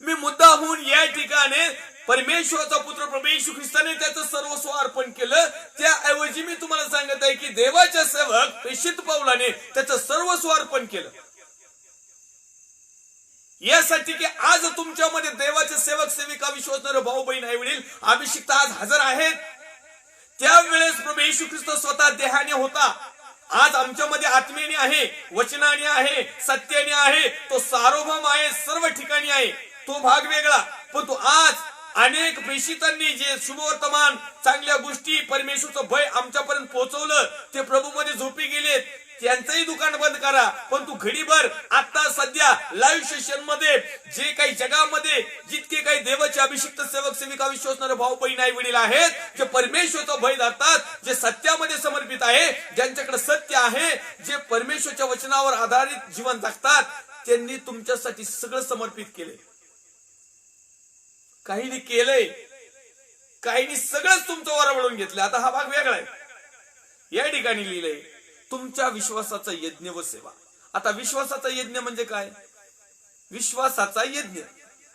S1: मी मुद्दाहून या ठिकाणी परमेश्वराचा पुत्र प्रभू येशू ख्रिस्ताने त्याचं सर्वस्व अर्पण केलं. त्याऐवजी मी तुम्हाला सांगत आहे की देवाच्या सेवक प्रेषित पौलाने त्याचं सर्वस्व अर्पण केलं यासाठी की आज तुमच्यामध्ये देवाचे सेवक सेविका विश्वासणारे भाऊ बहीण आई वडील अभिषिक्त आज हजर आहेत. त्यावेळेस प्रभू येशू ख्रिस्त स्वतः देहाने होता. आज आमच्यामध्ये आत्मेने आहे, वचनाने आहे, सत्याने आहे, तो सार्वभौम आहे, सर्व ठिकाणी आहे. तो भाग वेगळा. पण तो आज अनेक प्रेषितांनी जे शुभवर्तमान चांगल्या गोष्टी परमेश्वरचं भय आमच्यापर्यंत पोहोचवलं ते प्रभू मध्ये झोपी गेलेत. त्यांचंही दुकान बंद करा पण तू घडीभर आता सध्या लाईव्ह सेशन मध्ये जे काही जगामध्ये जितके काही देवाचे अभिषिक्त सेवक सेविका विश्वासणारे भाऊ बहीण आई वडील आहेत, जे परमेश्वरचा भय धरतात, जे सत्यामध्ये समर्पित आहे, ज्यांच्याकडे सत्य आहे, जे परमेश्वरच्या वचनावर आधारित जीवन जगतात, त्यांनी तुमच्यासाठी सगळं समर्पित केले. काहींनी केलंय, काहींनी सगळंच तुमचं वरवळून घेतलं. आता हा भाग वेगळा आहे. या ठिकाणी लिहिलंय तुमच्या विश्वासाचा यज्ञ व सेवा. आता विश्वासाचा यज्ञ म्हणजे काय? विश्वासाचा यज्ञ.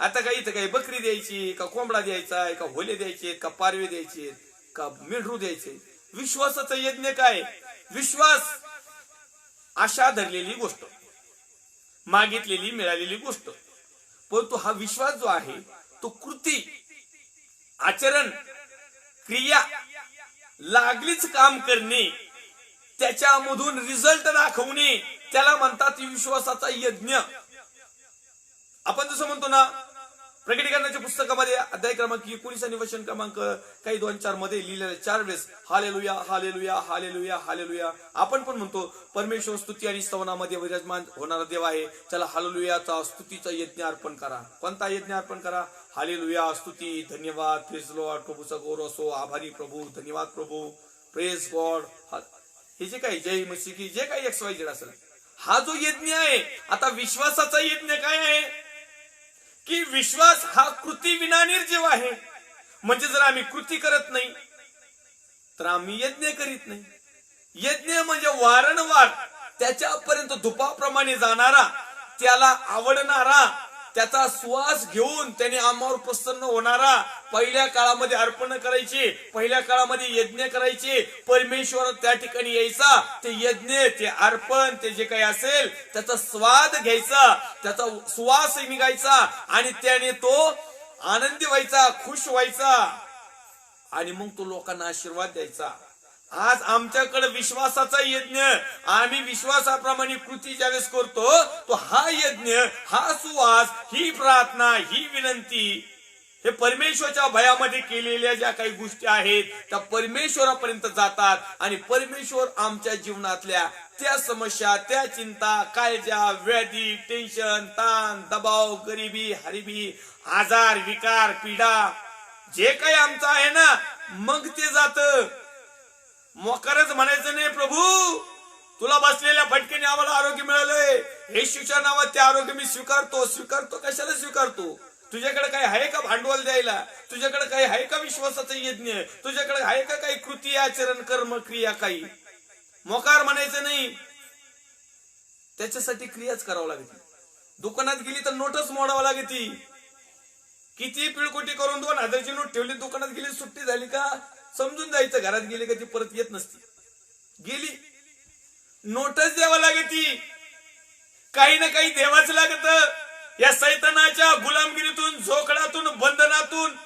S1: आता काही इथं काही बकरी द्यायची का, कोंबडा द्यायचा का, होले द्यायचे का, पारवे द्यायचे का, मेंढरू द्यायचे? विश्वासाचा यज्ञ काय? विश्वास आशा धरलेली गोष्ट, मागितलेली मिळालेली गोष्ट. परंतु हा विश्वास जो आहे तो कृती, आचरण, क्रिया, लागलीच काम करणे, त्याच्यामधून रिझल्ट दाखवणे, त्याला म्हणतात विश्वासाचा यज्ञ. आपण जसं म्हणतो ना, प्रकटीकरणाच्या पुस्तकामध्ये अध्याय क्रमांक 19 आणि वचन क्रमांक काही 2-4 मध्ये लिहिलेलं 4 वेळेस हालेलुया हालेलुया हालेलुया हालेलुया. आपण पण म्हणतो परमेश्वर स्तुती आणि स्तवनामध्ये विराजमान होणारा देव आहे, त्याला हालेलुयाचा स्तुतीचा यज्ञ अर्पण करा. कोणता यज्ञ अर्पण करा? हालेलुया, स्तुती, धन्यवाद, प्रेज लॉर्ड, प्रभूचा गौरव असो, आभारी प्रभू, धन्यवाद प्रभू, प्रेज गॉड. हे जे काही जय मसीह की जे काही XYZ असेल, हा जो यज्ञ आहे. आता विश्वासाचा यज्ञ काय आहे? की विश्वास हा कृती विना निर्जीव आहे. म्हणजे जर आम्ही कृती करत नाही तर आम्ही यज्ञ करीत नाही. यज्ञ म्हणजे वारंवार त्याच्यापर्यंत धुपाप्रमाणे जाणारा, त्याला आवडणारा, त्याचा श्वास घेऊन त्याने आम्हावर प्रसन्न होणारा. पहिल्या काळामध्ये अर्पण करायचे, पहिल्या काळामध्ये यज्ञ करायचे, परमेश्वर त्या ठिकाणी यायचा, ते यज्ञ, ते अर्पण, ते जे काही असेल त्याचा स्वाद घ्यायचा, त्याचा सुवास निघायचा आणि त्याने तो आनंदी व्हायचा, खुश व्हायचा आणि मग तो लोकांना आशीर्वाद द्यायचा. आज आमच्याकडे विश्वासाचा यज्ञ, आम्ही विश्वासाप्रमाणे कृती ज्यावेळेस करतो, तो हा यज्ञ, हा सुवास, ही प्रार्थना, ही विनंती, हे परमेश्वरच्या भयामध्ये केलेल्या ज्या काही गोष्टी आहेत त्या परमेश्वरापर्यंत जातात आणि परमेश्वर आमच्या जीवनातल्या त्या समस्या, त्या चिंता, काळज्या, व्याधी, टेन्शन, ताण, दबाव, गरिबी, हरिबी, आजार, विकार, पीडा, जे काही आमचं आहे ना, मग ते जातं. मोकारच म्हणायचं नाही, प्रभू तुला बसलेल्या फटकेने आम्हाला आरोग्य मिळालंय, येशूच्या नावात ते आरोग्य मी स्वीकारतो. स्वीकारतो कशाला स्वीकारतो? तुझ्याकडे काही आहे का भांडवल द्यायला? तुझ्याकडे काही आहे का विश्वासाचं यज्ञ? तुझ्याकडे आहे का काही कृती, आचरण, कर्म, क्रिया? काही मोकार म्हणायचं नाही, त्याच्यासाठी क्रियाच करावं लागते. दुकानात गेली तर नोटच मोडावं लागते. किती पिळकुटी करून 2000ची नोट ठेवली, दुकानात गेली, सुट्टी झाली का समजून जायचं, घरात गेली का ती परत येत नसती. गेली, नोटच द्यावं लागती. काही ना काही द्यावाच लागत. या सैतानाच्या गुलामगिरीतून, झोकडातून, बंधनातून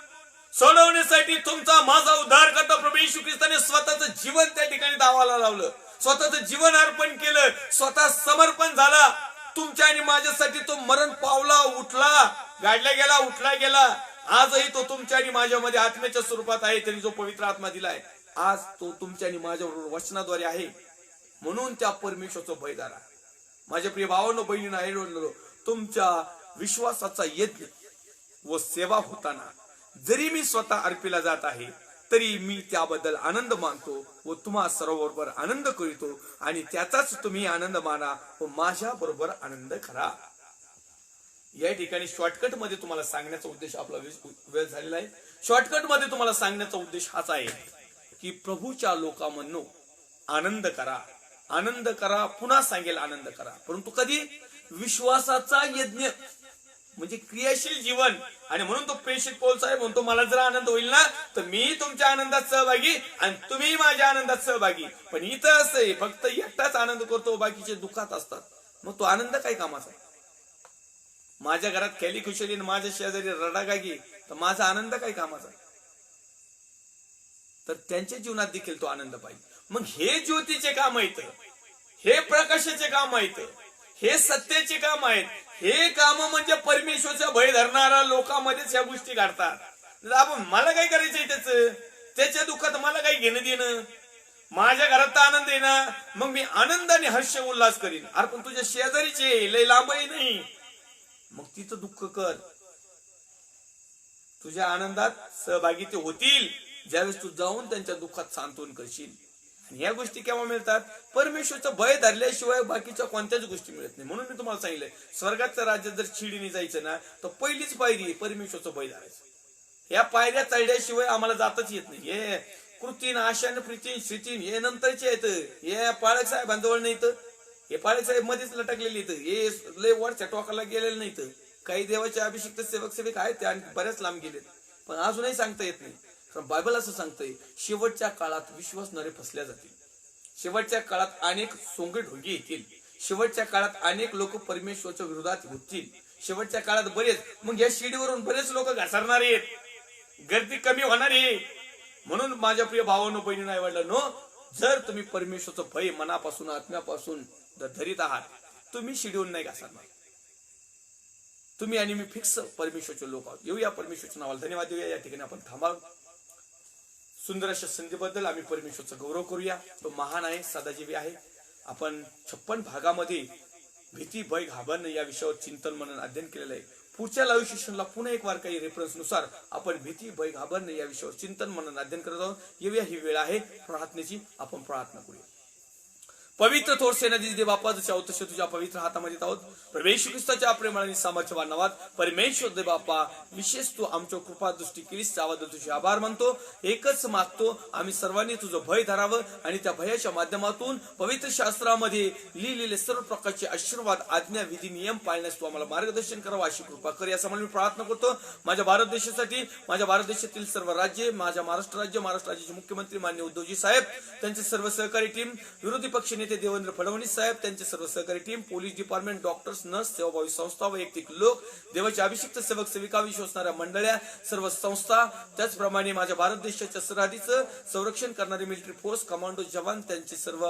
S1: सोडवण्यासाठी तुमचा माझा उद्धार करता प्रभू येशू ख्रिस्ताने स्वतःचं जीवन त्या ठिकाणी दावाला लावलं, स्वतःचं जीवन अर्पण केलं, स्वतः समर्पण झाला. तुमच्या आणि माझ्यासाठी तो मरण पावला, उठला, गाडला गेला, उठला गेला. आजही तो तुमच्या आणि माझ्यामध्ये आत्म्याच्या स्वरूपात आहे. त्यांनी जो पवित्र आत्मा दिलाय, आज तो तुमच्या आणि माझ्याबरोबर वचनाद्वारे आहे. म्हणून त्या परमेश्वराचं भय धरा. माझ्या प्रिय भावांनो, बहिणींनो, तुमच्या विश्वासाचा यज्ञ व सेवा होताना जरी मी स्वतः अर्पीला जात आहे तरी मी त्याबद्दल आनंद मानतो व तुम्हा सर्वांबरोबर आनंद करीतो आणि त्याचाच तुम्ही आनंद माना व माझ्या बरोबर आनंद करा. या ठिकाणी शॉर्टकट मध्ये तुम्हाला सांगण्याचा उद्देश, आपला वेळ झालेला आहे, शॉर्टकट मध्ये तुम्हाला सांगण्याचा उद्देश हाच आहे की प्रभूच्या लोकांनो आनंद करा, आनंद करा. पुन्हा सांगेल आनंद करा, परंतु कधी? विश्वासाचा यज्ञ म्हणजे क्रियाशील जीवन. आणि म्हणून तो प्रेषित पौल साहेब म्हणतो, मला जर आनंद होईल ना तर मी तुमच्या आनंदात सहभागी आणि तुम्ही माझ्या आनंदात सहभागी. पण इथं असं आहे, फक्त एकटाच आनंद करतो, बाकीचे दुःखात असतात. मग तो आनंद काय कामाचा? माझ्या घरात खेली खुशाली, माझ्या शेजारी रडागागी, तर माझा आनंद काय कामाचा? तर त्यांच्या जीवनात देखील तो आनंद पाहिजे. मग हे ज्योतीचे काम आहेत, हे प्रकाशाचे काम आहेत, हे सत्याचे काम आहेत. हे काम म्हणजे परमेश्वरचा भय धरणारा लोकांमध्येच ह्या गोष्टी घडतात. आपण मला काय करायचंय त्याच्या दुःखात मला काय घेणं देणं? माझ्या घरात तर आनंद आहे ना, मग मी आनंदाने हर्ष उल्हास करीन. अरे पण तुझ्या शेजारीचे लय लांबही नाही, मग तिचं दुःख कर. तुझ्या आनंदात सहभागी ते होतील ज्यावेळेस तू जाऊन त्यांच्या दुःखात सांत्वन करशील. आणि या गोष्टी केव्हा मिळतात? परमेश्वरचं भय धरल्याशिवाय बाकीच्या कोणत्याच गोष्टी मिळत नाही. म्हणून मी तुम्हाला सांगितलंय, स्वर्गाचं राज्य जर शिडीने जायचं ना, तर पहिलीच पायरी आहे परमेश्वरचं भय धरायचं. या पायऱ्या चढल्याशिवाय आम्हाला जातच येत नाही. हे कृतीन, आशान, प्रीतीन, श्रीतीन हे नंतरचे आहेत. हे पाळक साहेबांजवळ नाही तर, हे पाळक साहेब मध्येच लटकलेले इथं, हे लय वरच्या टोकाला गेलेले नाही तर. काही देवाचे अभिषिक्त सेवक सेविक आहेत, ते आणखी बऱ्याच लांब गेलेत, पण अजूनही सांगता येत नाही. कारण बायबल असं सांगतंय, शेवटच्या काळात विश्वासणारे फसल्या जातील. शेवटच्या काळात अनेक सोंगे ढोंगी येतील. शेवटच्या काळात अनेक लोक परमेश्वरच्या विरोधात होतील. शेवटच्या काळात बरेच, मग या शिडीवरून बरेच लोक घसरणार आहेत, गर्दी कमी होणार आहे. म्हणून माझ्या प्रिय भावांनो, बहिणींनो, आईवडिलांनो, जर तुम्ही परमेश्वरचं भय मनापासून, आत्म्यापासून जर धरीत आहात, तुम्ही शिडीवरून नाही घसरणार. तुम्ही आणि मी फिक्स परमेश्वरचे लोक आहोत. येऊया परमेश्वरच्या नावाला धन्यवाद देऊया. या ठिकाणी आपण थांबा. सुंदर अशा संधीबद्दल आम्ही परमेश्वरचा गौरव करूया. तो महान आहे, सदाजीवी आहे. आपण 56 भागामध्ये भीती, भय, घाबरणं या विषयावर चिंतन मनन अध्ययन केलेलं आहे. पुढच्या लाईव्ह सेशनला पुन्हा एक वार काही रेफरन्स नुसार आपण भीती, भय, घाबरणं या विषयावर चिंतन मनन अध्ययन करत आहोत. येऊया, ही वेळ आहे प्रार्थनेची. आपण प्रार्थना करूया. पवित्र थोर सेनाधीश देव बाप्पा, जसे आहोत तसे तुझ्या पवित्र हातामध्ये आहोत. प्रभू येशू ख्रिस्ताच्या प्रेमाने सामर्थ्यवान नावात परमेश्वर देव बाप्पा, विशेष तू आमच्या कृपा दृष्टी केलीस त्याबद्दल तुझे आभार मानतो. एकच मागतो, आम्ही सर्वांनी तुझं भय धरावं आणि त्या भयाच्या माध्यमातून पवित्र शास्त्रामध्ये लिहिलेले सर्व प्रकारचे आशीर्वाद, आज्ञा, विधी, नियम पाळण्यास तू आम्हाला मार्गदर्शन करावं अशी कृपा कर. यासाठी मी प्रार्थना करतो माझ्या भारत देशासाठी, माझ्या भारत देशातील सर्व राज्ये, माझ्या महाराष्ट्र राज्य, महाराष्ट्र राज्याचे मुख्यमंत्री माननीय उद्धवजी साहेब, त्यांचे सर्व सहकारी टीम, विरोधी पक्ष नेते देवेंद्र फडणवीस साहेब, त्यांचे सर्व सहकारी team, police department, doctors, nurse, सेवाभावी संस्था, वैयक्तिक लोक, देवाचे अभिषिक्त सेवक सेविका, विश्वसणाऱ्या मंडळ्या, सर्व संस्था, त्याचप्रमाणे माझ्या भारत देशाच्या सरहदीचं संरक्षण करणारे मिलिटरी फोर्स, कमांडो जवान, त्यांचे सर्व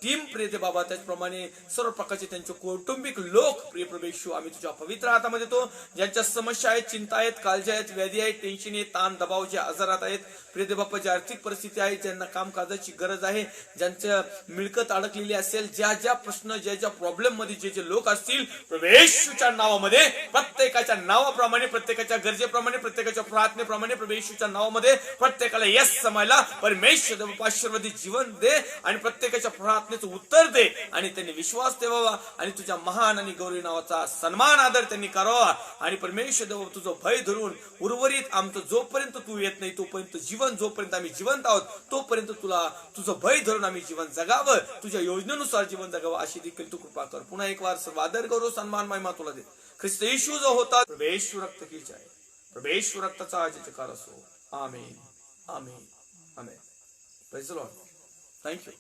S1: टीम, प्रिय बाबा, त्याचप्रमाणे सर्व प्रकारचे त्यांचे कौटुंबिक लोक, प्रिय प्रभू, आम्ही तुझ्या पवित्र हातामध्ये तो, ज्यांच्या समस्या आहेत, चिंता आहेत, काळजी आहेत, व्याधी आहेत, टेन्शन आहे, ताण तणाव, जे आजारात आहेत, प्रिय बाप्पाची आर्थिक परिस्थिती आहे, ज्यांना कामकाजाची गरज आहे, ज्यांच्या मिळकत अडकलेली असेल, ज्या ज्या प्रश्न, ज्या ज्या प्रॉब्लेम मध्ये जे जे लोक असतील, प्रभू येशूच्या नावामध्ये, प्रत्येकाच्या नावाप्रमाणे, प्रत्येकाच्या गरजेप्रमाणे, प्रत्येकाच्या प्रार्थनेप्रमाणे, प्रभू येशूच्या नावामध्ये प्रत्येकाला यश समायला परमेश्वर देव आशीर्वादी जीवन दे आणि प्रत्येकाच्या प्रार्थनेचं उत्तर दे आणि त्यांनी विश्वास ठेवावा आणि तुझ्या महान आणि गौरवी नावाचा सन्मान आदर त्यांनी करावा आणि परमेश्वर देव तुझं भय धरून उर्वरित आमचं जोपर्यंत तू येत नाही तोपर्यंत जीवन, जोपर्यंत आम्ही जिवंत आहोत तोपर्यंत तुला तुझं भय धरून आम्ही जीवन जगावं, तुझ्या योजनेनुसार जीवन जगावं अशी देखील तू कृपा कर. पुन्हा एक वार सर्व आदर, गौरव, सन्मान, महिमा तुला दे. ख्रिस्त येशू जो होता, प्रभू येशू रक्त की जय, प्रभू येशू रक्ताचा जयकार असो. Amen, amen, amen. Praise the Lord. Thank you.